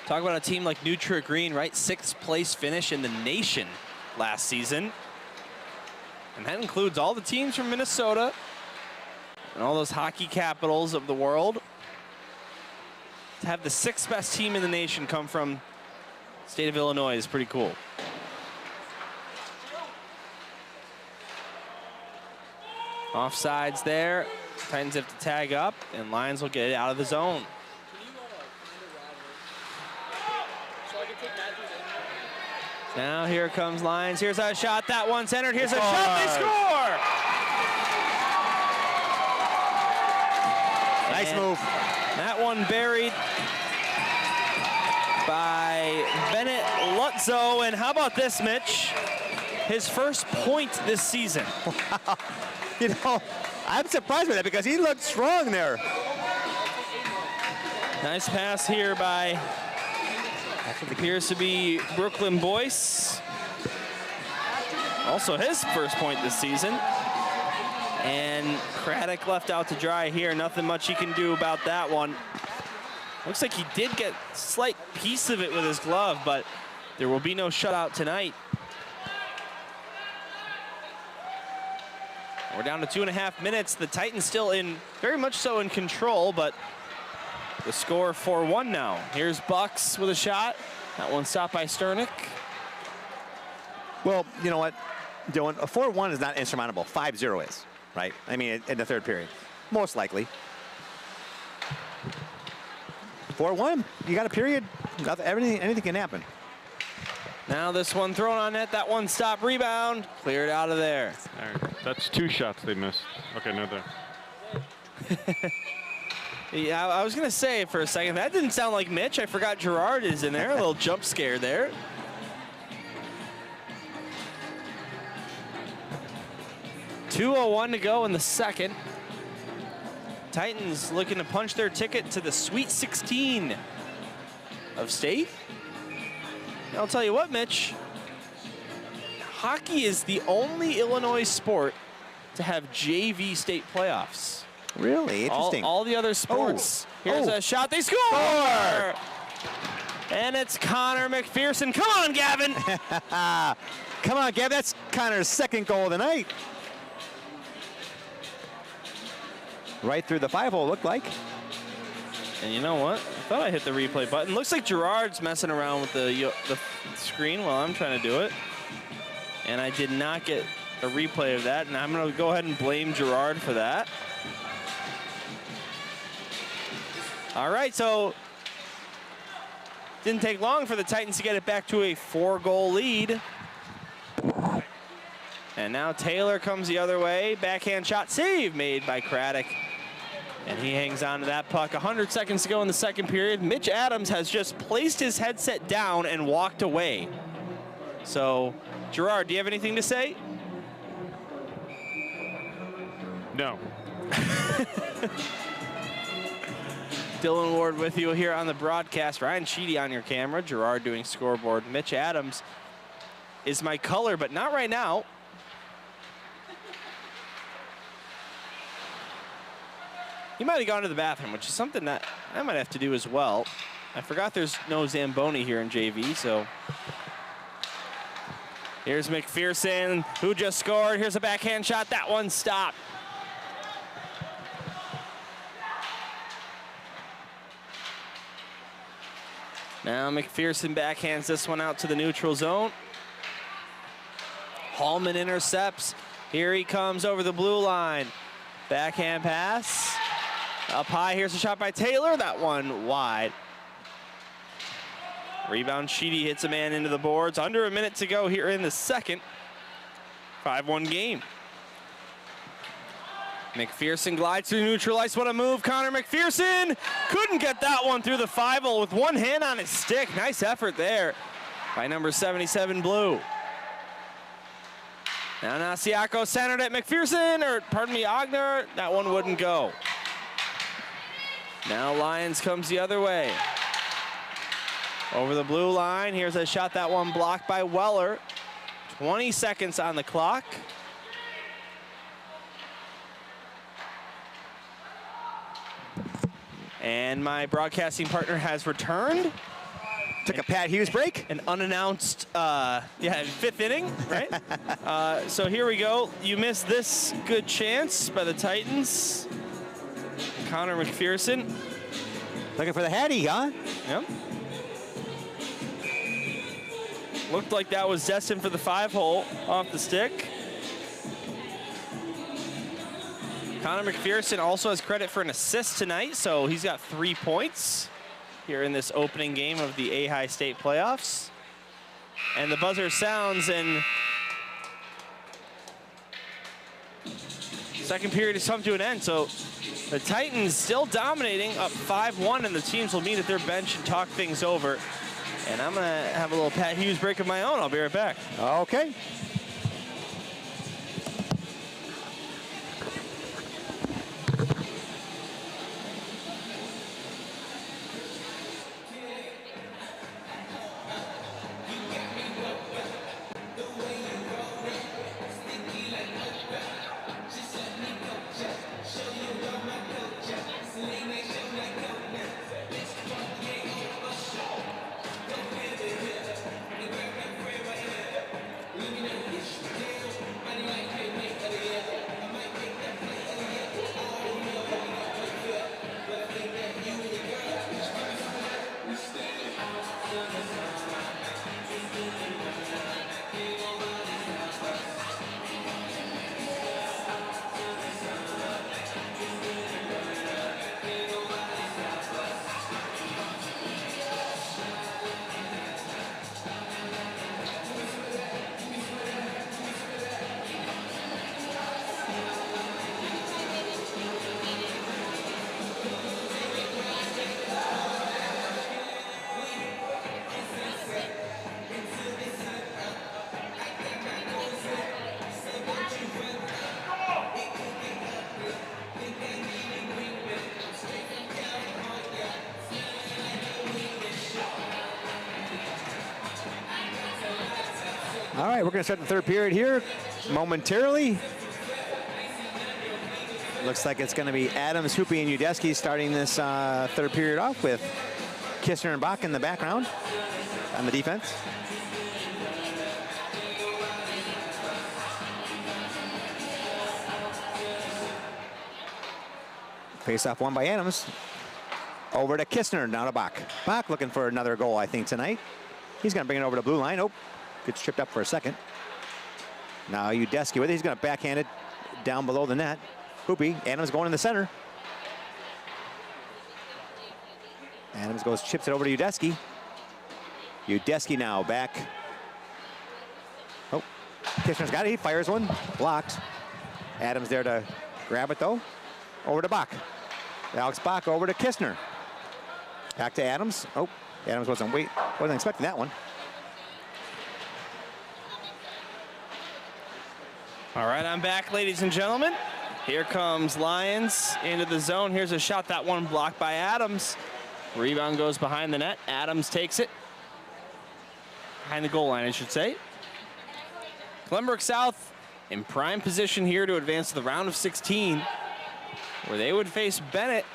Talk about a team like New Trier Green, right? 6th place finish in the nation last season. And that includes all the teams from Minnesota and all those hockey capitals of the world. To have the 6th best team in the nation come from the state of Illinois is pretty cool. Offsides there. Titans have to tag up, and Lyons will get it out of the zone. Now here comes Lyons. Here's a shot. That one's entered. Here's a shot. They score! Nice move. That one buried by Bennett Lutzo. And how about this, Mitch? His first point this season. Wow. You know, I'm surprised with that because he looked strong there. Nice pass here by appears to be Brooklyn Boyce. Also his first point this season. And Craddock left out to dry here. Nothing much he can do about that one. Looks like he did get a slight piece of it with his glove, but there will be no shutout tonight. We're down to 2.5 minutes. The Titans still very much so in control, but the score 4-1 now. Here's Bucks with a shot. That one stopped by Sternick. Well, you know what, Dylan, a 4-1 is not insurmountable. 5-0 is, right? I mean, in the third period, most likely. 4-1, you got a period, anything can happen. Now this one thrown on net, that one stop, rebound, cleared out of there. That's 2 shots they missed. Okay, no there. Yeah, I was gonna say for a second, that didn't sound like Mitch. I forgot Gerard is in there, a little jump scare there. .201 to go in the second. Titans looking to punch their ticket to the Sweet 16 of state. And I'll tell you what, Mitch, hockey is the only Illinois sport to have JV state playoffs. Really? Interesting. All the other sports. Here's a shot. They score! And it's Connor McPherson. Come on, Gavin. Come on, Gavin. That's Connor's second goal of the night. Right through the 5-hole, looked like. And you know what? I thought I hit the replay button. Looks like Gerard's messing around with the screen while I'm trying to do it. And I did not get a replay of that. And I'm going to go ahead and blame Gerard for that. All right, so didn't take long for the Titans to get it back to a 4-goal lead. And now Taylor comes the other way. Backhand shot save made by Craddock. And he hangs on to that puck. 100 seconds to go in the second period. Mitch Adams has just placed his headset down and walked away. So, Gerard, do you have anything to say? No. Dylan Ward with you here on the broadcast. Ryan Sheedy on your camera. Gerard doing scoreboard. Mitch Adams is my color, but not right now. He might have gone to the bathroom, which is something that I might have to do as well. I forgot there's no Zamboni here in JV, so. Here's McPherson, who just scored. Here's a backhand shot. That one stopped. Now McPherson backhands this one out to the neutral zone. Hallman intercepts. Here he comes over the blue line. Backhand pass. Up high, here's a shot by Taylor. That one wide. Rebound, Sheedy hits a man into the boards. Under a minute to go here in the second. 5-1 game. McPherson glides through neutral ice. What a move, Connor McPherson. Couldn't get that one through the 5-0 with one hand on his stick. Nice effort there by number 77 Blue. Now Nasiako centered at McPherson, or pardon me, Ogner. That one wouldn't go. Now Lyons comes the other way. Over the blue line, here's a shot, that one blocked by Weller. 20 seconds on the clock. And my broadcasting partner has returned. Took a Pat Hughes break. An unannounced, fifth inning, right? So here we go. You missed this good chance by the Titans. Connor McPherson. Looking for the Hattie, huh? Yep. Looked like that was destined for the 5-hole off the stick. Connor McPherson also has credit for an assist tonight, so he's got 3 points here in this opening game of the AHAI State playoffs. And the buzzer sounds, and second period has come to an end. So the Titans still dominating, up 5-1, and the teams will meet at their bench and talk things over. And I'm gonna have a little Pat Hughes break of my own. I'll be right back. Okay. All right, we're going to start the third period here momentarily. Looks like it's going to be Adams, Hoopy, and Udesky starting this third period off with Kistner and Bach in the background on the defense. Face-off won by Adams. Over to Kistner, now to Bach. Bach looking for another goal, I think, tonight. He's going to bring it over to blue line. Oh, gets tripped up for a second. Now Udesky with it. He's going to backhand it down below the net. Hoopy, Adams going in the center. Adams goes, chips it over to Udesky. Udesky now back. Oh, Kistner's got it. He fires one. Blocked. Adams there to grab it, though. Over to Bach. Alex Bach over to Kistner. Back to Adams. Oh, Adams wasn't expecting that one. All right, I'm back, ladies and gentlemen. Here comes Lyons into the zone. Here's a shot, that one blocked by Adams. Rebound goes behind the net. Adams takes it. Behind the goal line, I should say. Glenbrook South in prime position here to advance to the round of 16, where they would face Bennett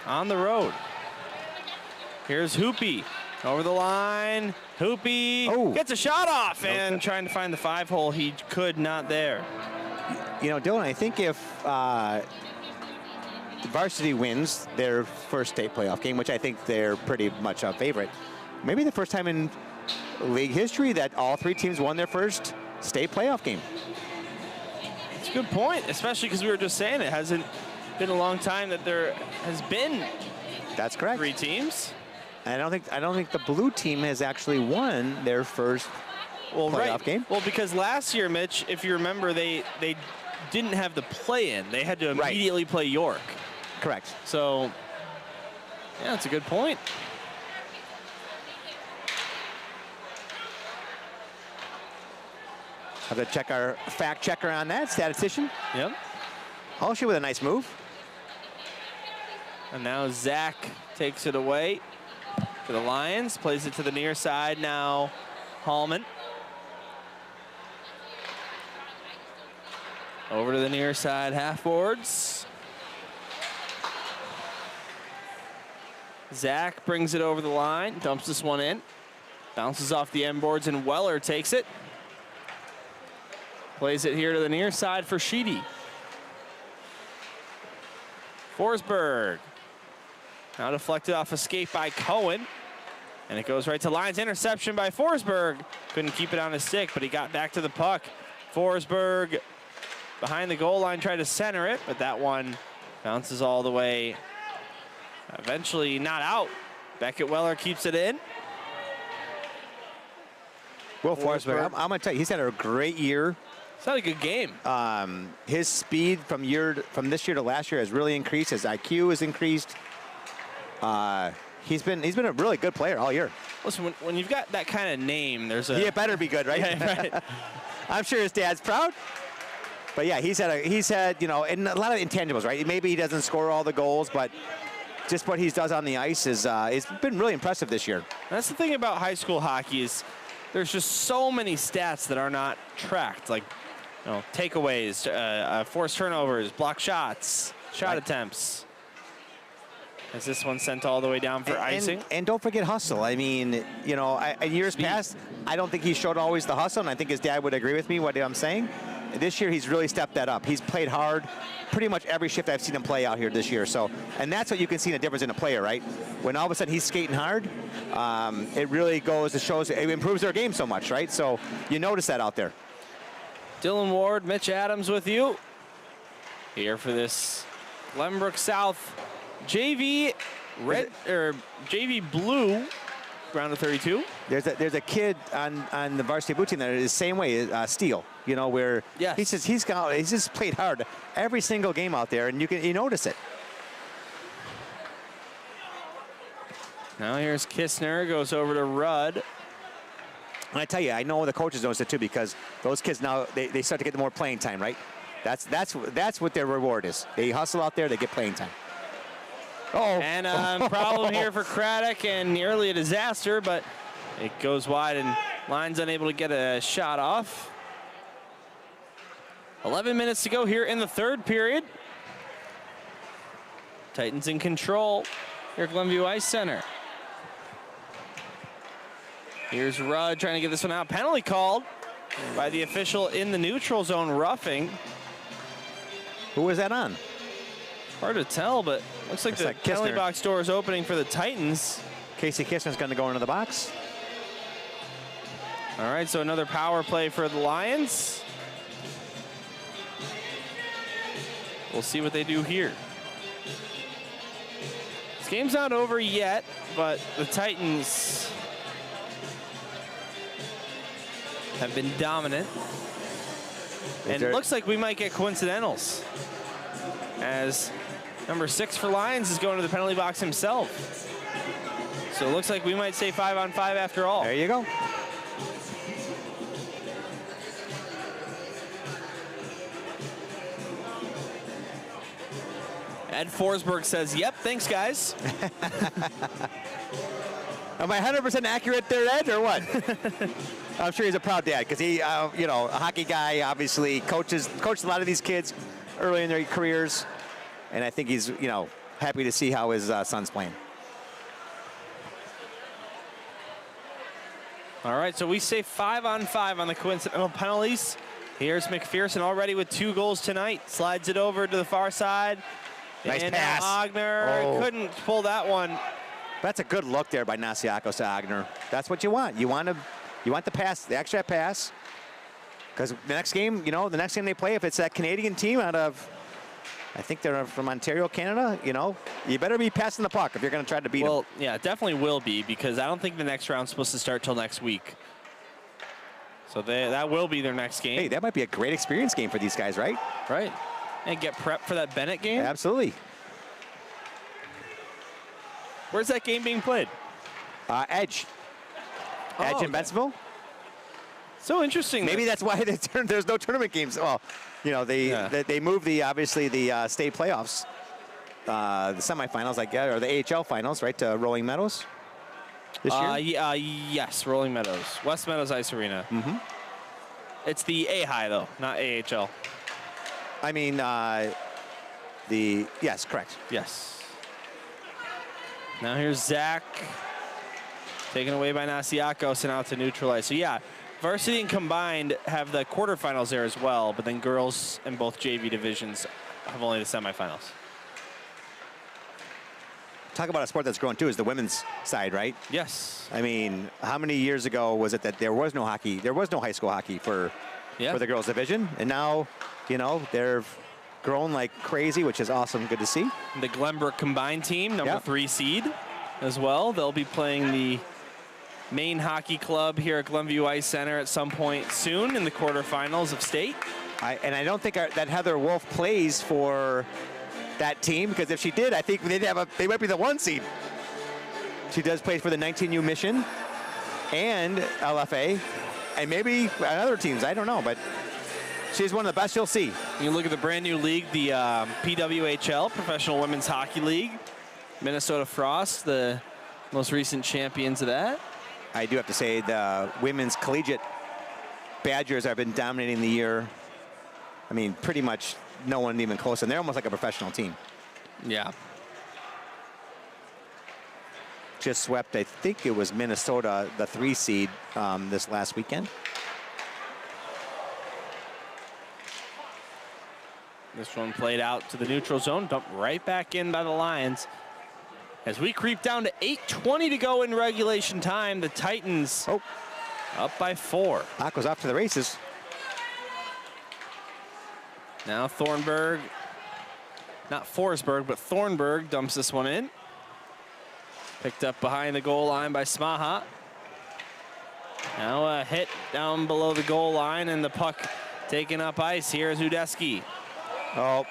on the road. Here's Hoopy over the line. Hoopy gets a shot off and trying to find the 5-hole. He could not there. You know, Dylan, I think if varsity wins their first state playoff game, which I think they're pretty much a favorite, maybe the first time in league history that all 3 teams won their first state playoff game. It's a good point, especially because we were just saying it hasn't been a long time that there has been. That's correct. 3 teams. And I don't think the blue team has actually won their first playoff game. Well, because last year, Mitch, if you remember, they didn't have the play-in. They had to immediately play York. Correct. So, yeah, that's a good point. Have to check our fact checker on that, statistician. Yep. Halsey with a nice move. And now Zach takes it away to the Lions, plays it to the near side now. Hallman. Over to the near side, half boards. Zach brings it over the line, dumps this one in. Bounces off the end boards, and Weller takes it. Plays it here to the near side for Sheedy. Forsberg. Now deflected off a skate by Cohen. And it goes right to Lyons. Interception by Forsberg. Couldn't keep it on his stick, but he got back to the puck. Forsberg behind the goal line, tried to center it, but that one bounces all the way. Eventually not out. Beckett Weller keeps it in. Will Forsberg, I'm going to tell you, he's had a great year. It's not a good game. His speed from this year to last year has really increased. His IQ has increased. He's been a really good player all year. Listen, when you've got that kind of name, there's a... He better be good, right? Yeah, right. I'm sure his dad's proud. But yeah, he's had you know, and a lot of intangibles, right? Maybe he doesn't score all the goals, but just what he does on the ice is it's been really impressive this year. That's the thing about high school hockey is there's just so many stats that are not tracked, like takeaways, forced turnovers, block shots, shot attempts. Is this one sent all the way down for icing? And don't forget hustle. I mean, you know, in years past, I don't think he showed always the hustle, and I think his dad would agree with me what I'm saying. This year, he's really stepped that up. He's played hard pretty much every shift I've seen him play out here this year. So, and that's what you can see in a difference in a player, right? When all of a sudden he's skating hard, it really goes to shows it improves their game so much, right? So you notice that out there. Dylan Ward, Mitch Adams with you here for this Glenbrook South JV Blue round of 32. There's a kid on the varsity blue team that is the same way, Steele. You know, where he's just played hard every single game out there, and you notice it. Now here's Kistner, goes over to Rudd. And I tell you, I know the coaches notice it too, because those kids now they start to get more playing time, right? That's what their reward is. They hustle out there, they get playing time. And problem here for Craddock, and nearly a disaster, but it goes wide and Lyons unable to get a shot off. 11 minutes to go here in the third period. Titans in control here at Glenview Ice Center. Here's Rudd trying to get this one out. Penalty called by the official in the neutral zone, roughing. Who was that on? Hard to tell, but looks like the penalty box door is opening for the Titans. Casey Kistner's going to go into the box. All right, so another power play for the Lions. We'll see what they do here. This game's not over yet, but the Titans have been dominant. And it looks like we might get coincidentals, as Number 6 for Lyons is going to the penalty box himself. So it looks like we might say 5-on-5 after all. There you go. Ed Forsberg says, yep, thanks, guys. Am I 100% accurate there, Ed, or what? I'm sure he's a proud dad because he, you know, a hockey guy, obviously coached a lot of these kids early in their careers, and I think he's, you know, happy to see how his son's playing. All right, so we say 5-on-5 on the coincidental penalties. Here's McPherson already with 2 goals tonight. Slides it over to the far side. Nice and pass. Ogner couldn't pull that one. That's a good look there by Nasiakos to Ogner. That's what you want. You want the pass, the extra pass. Because the next game, you know, the next game they play, if it's that Canadian team out of, I think they're from Ontario, Canada, you know, you better be passing the puck if you're going to try to beat them. Well, yeah, definitely will be, because I don't think the next round's supposed to start till next week. So that will be their next game. Hey, that might be a great experience game for these guys, right? Right. And get prepped for that Bennett game? Absolutely. Where's that game being played? Edge. Edge in Bensenville. So interesting. Maybe that's why there's no tournament games. Well, you know, they moved obviously the state playoffs, the semifinals, I guess, or the AHL finals, right, to Rolling Meadows this year? Yes, Rolling Meadows. West Meadows Ice Arena. Mm-hmm. It's the AHAI, though, not AHL. I mean, yes, correct. Yes. Now here's Zach, taken away by Nasiakos and out to neutralize. So yeah, varsity and combined have the quarterfinals there as well, but then girls in both JV divisions have only the semifinals. Talk about a sport that's grown too is the women's side, right? Yes. I mean, how many years ago was it that there was no hockey? There was no high school hockey for the girls division, and now, you know, they're grown like crazy, which is awesome. Good to see. The Glenbrook combined team, number 3 seed as well. They'll be playing the Maine Hockey Club here at Glenview Ice Center at some point soon in the quarterfinals of state. And I don't think that Heather Wolf plays for that team, because if she did, I think they might be the 1 seed. She does play for the 19U Mission and LFA, and maybe other teams. I don't know, but she's one of the best you'll see. You look at the brand new league, the PWHL, Professional Women's Hockey League. Minnesota Frost, the most recent champions of that. I do have to say the women's collegiate Badgers have been dominating the year. I mean, pretty much no one even close, and they're almost like a professional team. Yeah. Just swept, I think it was Minnesota, the 3 seed this last weekend. This one played out to the neutral zone, dumped right back in by the Lions. As we creep down to 8:20 to go in regulation time, the Titans up by 4. Aqua's off to the races. Now Thornburg, not Forsberg, but Thornburg dumps this one in. Picked up behind the goal line by Smaha. Now a hit down below the goal line, and the puck taken up ice. Here's Udeski. Oh,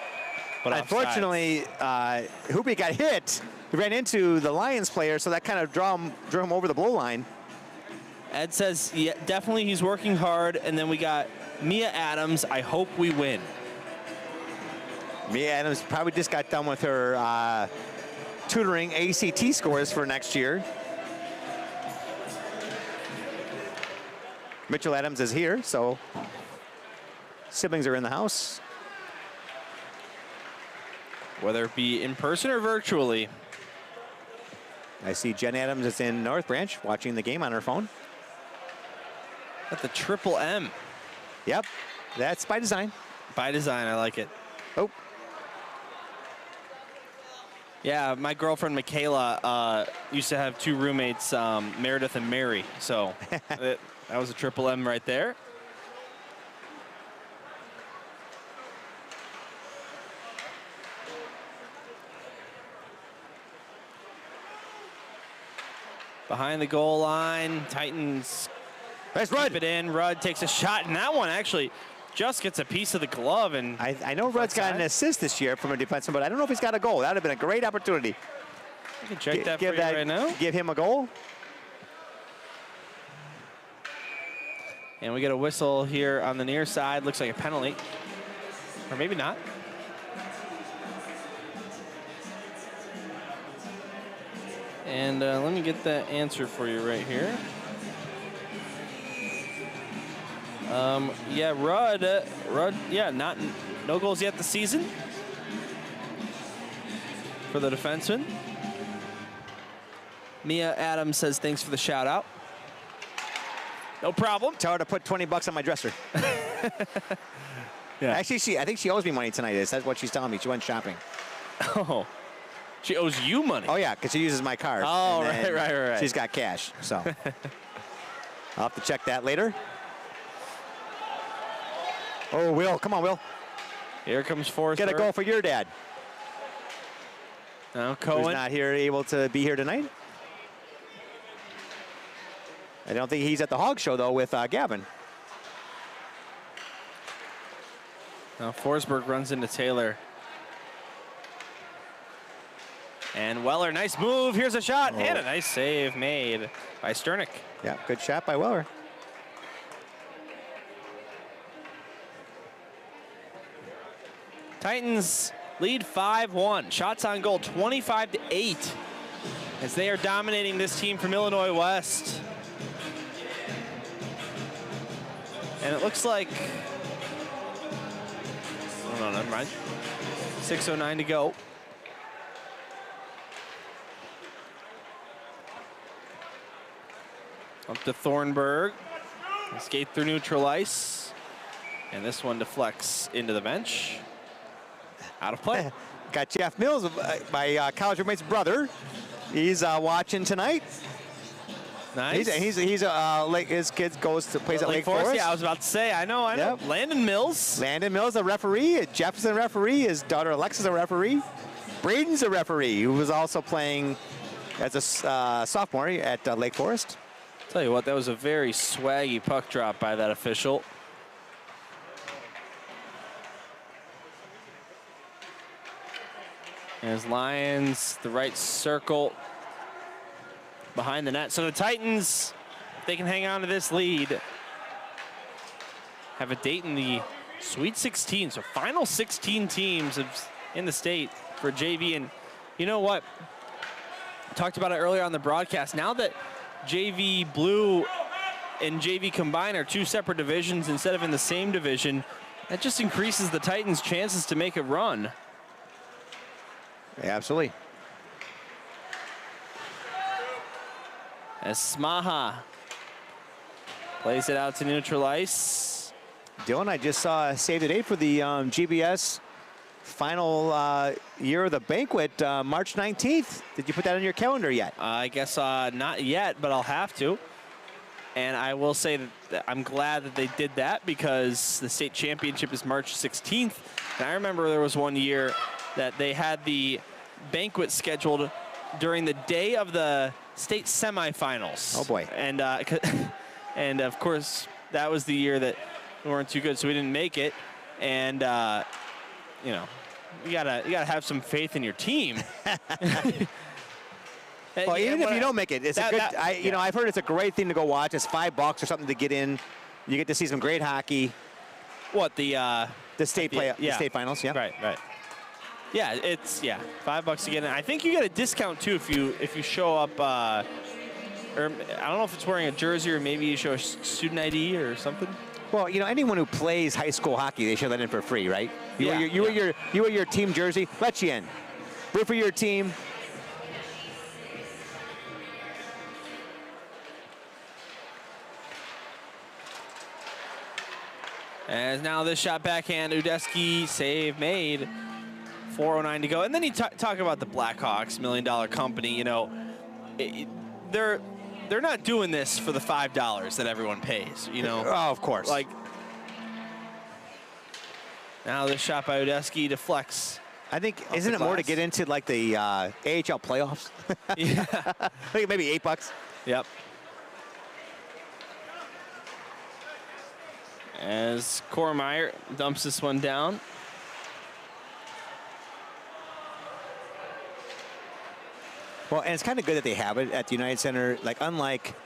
but unfortunately, Hoopy got hit. He ran into the Lions player, so that kind of drew him over the blue line. Ed says, yeah, definitely he's working hard. And then we got Mia Adams. I hope we win. Mia Adams probably just got done with her tutoring ACT scores for next year. Mitchell Adams is here, so siblings are in the house. Whether it be in person or virtually. I see Jen Adams is in North Branch watching the game on her phone. At the Triple M. Yep, that's by design. By design, I like it. Oh. Yeah, my girlfriend Michaela used to have 2 roommates, Meredith and Mary. So that was a Triple M right there. Behind the goal line, Titans nice Rudd. keep it in. Rudd takes a shot, and that one actually just gets a piece of the glove. And I know Rudd's got an assist this year from a defenseman, but I don't know if he's got a goal. That would have been a great opportunity. I can check that for you right now. Give him a goal. And we get a whistle here on the near side. Looks like a penalty. Or maybe not. And let me get that answer for you right here. Yeah, Rudd, yeah, no goals yet this season for the defenseman. Mia Adams says thanks for the shout out. No problem. Tell her to put 20 bucks on my dresser. Yeah. Actually, I think she owes me money tonight. That's what she's telling me. She went shopping. Oh, she owes you money. Oh yeah, because she uses my card. Oh, right. She's got cash, so I'll have to check that later. Oh, Will, come on, Will. Here comes Forsberg. Get a goal for your dad. Now Cohen. Who's not here, able to be here tonight. I don't think he's at the Hog Show, though, with Gavin. Now Forsberg runs into Taylor. And Weller, nice move. Here's a shot. And a nice save made by Sternick. Yeah, good shot by Weller. Titans lead 5-1. Shots on goal 25-8 as they are dominating this team from Illinois West. And it looks like, oh no, never mind. 6:09 to go. Up to Thornburg. Skate through neutral ice. And this one deflects into the bench. Out of play. Got Jeff Mills, my college roommate's brother. He's watching tonight. Nice. He's his kid plays at Lake Forest. Yeah, I was about to say, I know. Yep. Landon Mills. Landon Mills, a referee. Jeff's a referee. His daughter Alexa's a referee. Braden's a referee who was also playing as a sophomore at Lake Forest. Tell you what, that was a very swaggy puck drop by that official. As Lyons, the right circle behind the net. So the Titans, if they can hang on to this lead, have a date in the Sweet 16. So final 16 teams in the state for JV. And you know what? I talked about it earlier on the broadcast. Now that JV Blue and JV Combine are two separate divisions instead of in the same division, that just increases the Titans' chances to make a run. Yeah, absolutely. As Smaha plays it out to neutral ice. Dylan, I just saw a save the date for the GBS final year of the banquet, March 19th. Did you put that on your calendar yet? I guess not yet, but I'll have to. And I will say that I'm glad that they did that because the state championship is March 16th. And I remember there was one year that they had the banquet scheduled during the day of the state semifinals. Oh boy. And and of course that was the year that we weren't too good, so we didn't make it. And you know, you gotta have some faith in your team. Well, even if you don't make it, it's a good. You know, I've heard it's a great thing to go watch. It's $5 or something to get in. You get to see some great hockey. What the state play? The state finals. Yeah. Right. Yeah, it's $5 to get in. I think you get a discount too if you show up. Or I don't know if it's wearing a jersey or maybe you show a student ID or something. Well, you know, anyone who plays high school hockey, they should let in for free, right? You wear your team jersey, let you in. Root for your team. As now this shot backhand, Udeski save made. 4:09 to go. And then you talk about the Blackhawks, $1 million company. You know, they're not doing this for the $5 that everyone pays. You know. Oh, of course. Like now this shot by Udeski deflects. I think isn't it more to get into like the AHL playoffs? Yeah. I think maybe $8. Yep. as Kormeyer dumps this one down. Well, and it's kind of good that they have it at the United Center. Like, unlike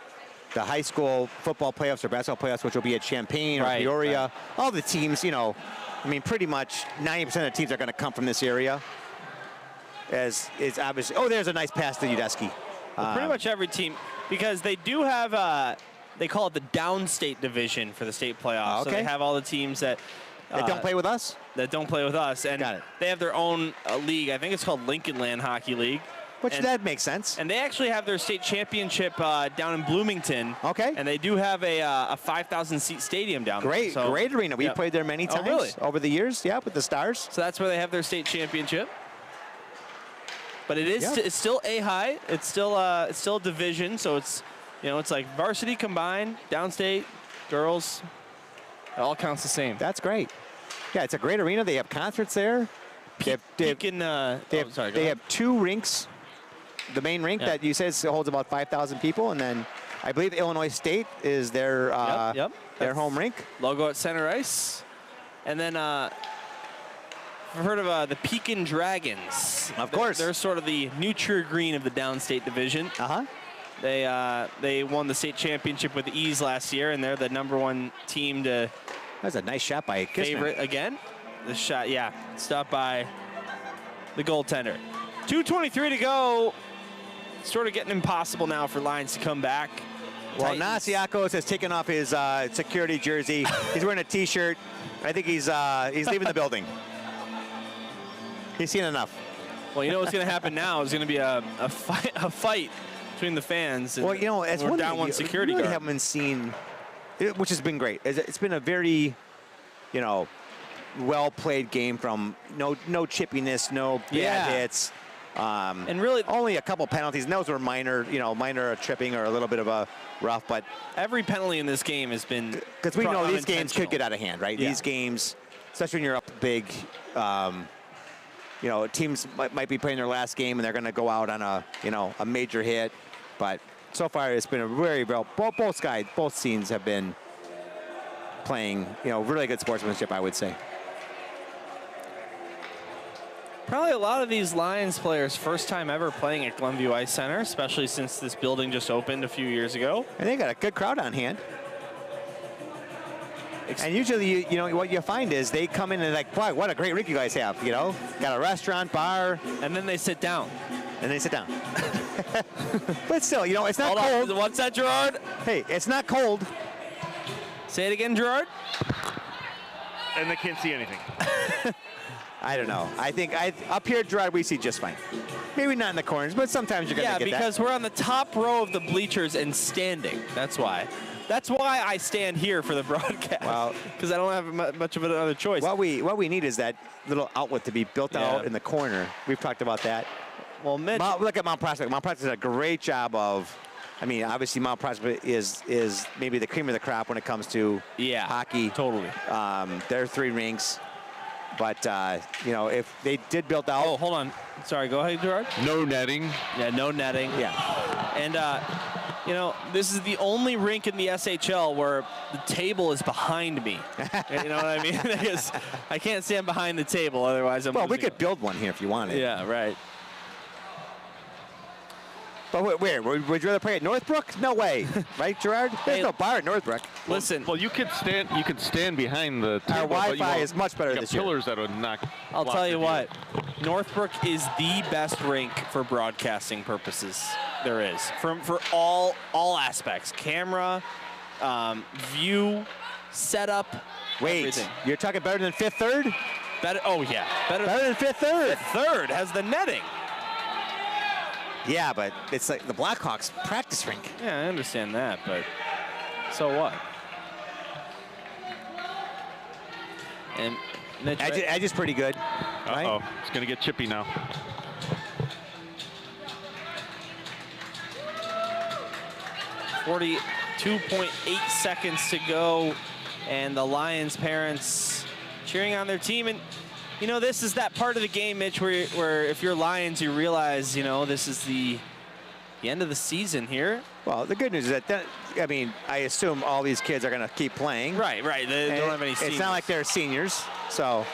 the high school football playoffs or basketball playoffs, which will be at Champaign or Peoria, all the teams, you know, I mean, pretty much 90% of the teams are going to come from this area. As is obviously, oh, there's a nice pass to Udesky. Pretty much every team, because they do have, they call it the downstate division for the state playoffs. Okay. So they have all the teams that don't play with us? That don't play with us. And Got it. they have their own league. I think it's called Lincoln Land Hockey League. Which that makes sense. And they actually have their state championship down in Bloomington. Okay. And they do have a 5,000-seat stadium down there. So, great arena. We played there many times over the years. Yeah, with the Stars. So that's where they have their state championship. But it is it's still AHAI. It's still a division. So it's it's like varsity combined, downstate, girls. It all counts the same. That's great. Yeah, it's a great arena. They have concerts there. They have 2 rinks. The main rink that you said holds about 5,000 people, and then I believe Illinois State is their their home rink. Logo at center ice. And then I've heard of the Pekin Dragons. Of course. They're sort of the neutral green of the downstate division. They won the state championship with ease last year, and they're the #1 team to. That's a nice shot by Kissman. Favorite again. The shot, stopped by the goaltender. 2:23 to go. Sort of getting impossible now for Lyons to come back. Well, Nasiakos has taken off his security jersey. He's wearing a T-shirt. I think he's leaving the building. He's seen enough. Well, you know what's going to happen now is going to be a fight between the fans. And as we're down one security guard. Haven't been seen, which has been great. It's been a very, well played game from no chippiness, no bad hits. And really only a couple penalties, and those were minor tripping or a little bit of a rough, but every penalty in this game has been, because we know these games could get out of hand, right? These games, especially when you're up big, teams might be playing their last game and they're going to go out on a major hit, but so far it's been a very well, both teams have been playing, really good sportsmanship, I would say. Probably a lot of these Lyons players' first time ever playing at Glenview Ice Center, especially since this building just opened a few years ago. And they got a good crowd on hand. And usually, what you find is they come in and like, wow, what a great rink you guys have, Got a restaurant, bar. And then they sit down. But still, it's not cold. What's that, Gerard? Hey, it's not cold. Say it again, Gerard. And they can't see anything. I don't know. I think up here, Gerard, we see just fine. Maybe not in the corners, but sometimes you're going to get that. Yeah, because we're on the top row of the bleachers and standing. That's why. That's why I stand here for the broadcast. Well, because I don't have much of another choice. What we need is that little outlet to be built out in the corner. We've talked about that. Well, Mitch, look at Mount Prospect. Mount Prospect did a great job of. I mean, obviously Mount Prospect is maybe the cream of the crop when it comes to hockey. Totally. There are 3 rinks. But, if they did build out. Oh, hold on. Sorry, go ahead, Gerard. No netting. Yeah, no netting. Yeah. And, this is the only rink in the SHL where the table is behind me. You know what I mean? Because I can't stand behind the table, otherwise I'm we could build one here if you wanted. Yeah, right. But where? Would you rather play at Northbrook? No way. Right, Gerard? There's no bar at Northbrook. Listen. Well, you could stand behind the table. Our Wi-Fi is much better this year. Pillars that would knock. I'll tell you what. Northbrook is the best rink for broadcasting purposes there is. For all aspects. Camera, view, setup, everything. You're talking better than Fifth Third? Better than Fifth Third. Fifth Third has the netting. Yeah, but it's like the Blackhawks practice rink. Yeah, I understand that, but so what? And Edge is pretty good. Right? Uh-oh, it's going to get chippy now. .8 seconds to go, and the Lyons parents cheering on their team. And this is that part of the game, Mitch, where if you're Lyons, you realize, this is the the end of the season here. Well, the good news is that, I mean, I assume all these kids are going to keep playing. Right. They don't have any seniors. It's not like they're seniors, so.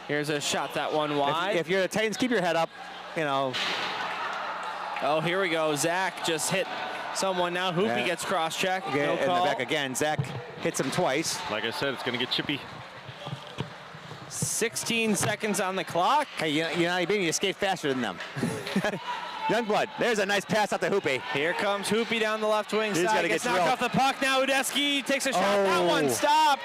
Here's a shot, that one wide. If you're the Titans, keep your head up, you know. Oh, here we go. Zach just hit someone now. Hoopy gets cross-checked. No In the call. back again. Zach hits him twice. Like I said, it's going to get chippy. 16 seconds on the clock. Hey, you know, you skate faster than them. Youngblood, there's a nice pass out to Hoopy. Here comes Hoopy down the left wing side. Gets knocked off the puck now. Udesky takes a shot. That one stopped.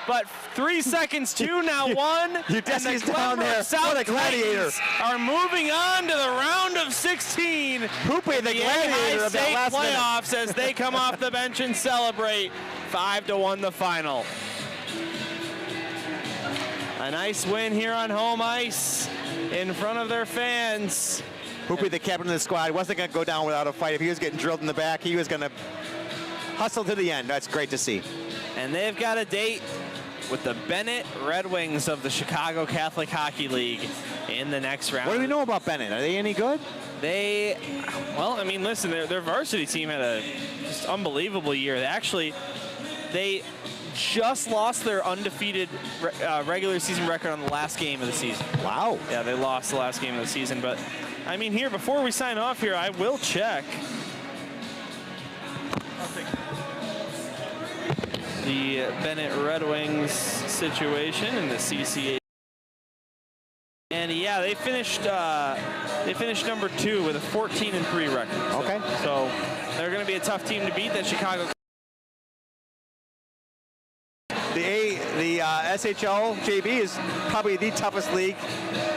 But 3 seconds, 2, now 1. Udesky's down there. What a gladiator. Are moving on to the round of 16. Hoopy, the gladiator of that last playoffs as they come off the bench and celebrate. 5-1 the final. A nice win here on home ice in front of their fans. Hoopy, the captain of the squad, wasn't going to go down without a fight. If he was getting drilled in the back, he was going to hustle to the end. That's great to see. And they've got a date with the Bennett Red Wings of the Chicago Catholic Hockey League in the next round. What do we know about Bennett? Are they any good? Well, I mean, listen, their varsity team had a just unbelievable year. They just lost their undefeated regular season record on the last game of the season. Wow. Yeah, they lost the last game of the season. But, I mean, here, before we sign off here, I will check the Bennett Red Wings situation in the CCA. And, yeah, they finished number 2 with a 14-3 record. Okay. So they're going to be a tough team to beat, that Chicago. The SHL JB is probably the toughest league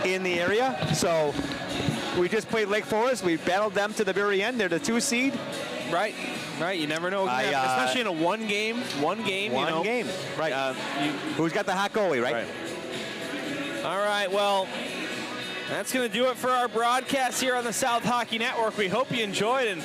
in the area. So we just played Lake Forest. We battled them to the very end. They're the 2 seed. Right. You never know what can happen, especially in a one game. Right. Who's got the hot goalie, right? All right. Well, that's going to do it for our broadcast here on the South Hockey Network. We hope you enjoyed, and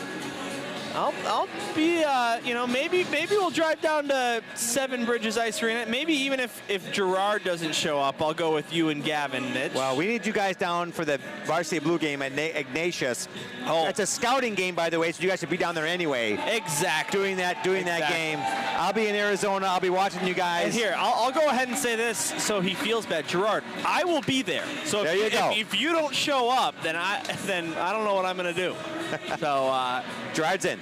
I'll be, maybe we'll drive down to Seven Bridges Ice Arena. Maybe even if Gerard doesn't show up, I'll go with you and Gavin, Mitch. Well, we need you guys down for the Varsity Blue game at Ignatius. Oh, it's a scouting game, by the way, so you guys should be down there anyway. Exactly. Doing that game. I'll be in Arizona. I'll be watching you guys. And here, I'll go ahead and say this so he feels bad. Gerard, I will be there. So there you go. If you don't show up, then I don't know what I'm going to do. So Gerard's in.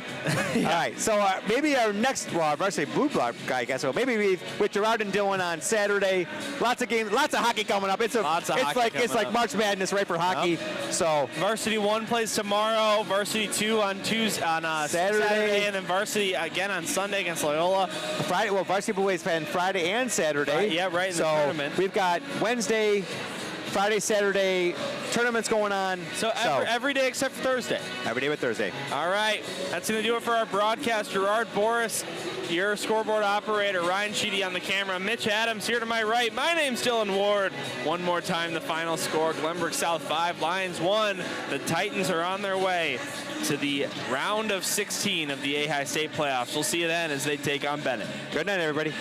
Yeah. All right. So maybe our next Varsity Blue Block guy, I guess. So maybe with Gerard and Dylan on Saturday. Lots of games, lots of hockey coming up. It's like March Madness, right, for hockey. Yep. So Varsity 1 plays tomorrow. Varsity 2 on Saturday, and then Varsity again on Sunday against Loyola. Friday. Well, Varsity Blue is playing Friday and Saturday. Yeah, right. In the tournament. We've got Wednesday, Friday, Saturday tournaments going on. So every day except for Thursday. Every day but Thursday. All right. That's going to do it for our broadcast. Gerard Boris, your scoreboard operator. Ryan Sheedy on the camera. Mitch Adams here to my right. My name's Dylan Ward. One more time, the final score. Glenbrook South 5, Lyons 1. The Titans are on their way to the round of 16 of the AHAI State Playoffs. We'll see you then as they take on Bennett. Good night, everybody.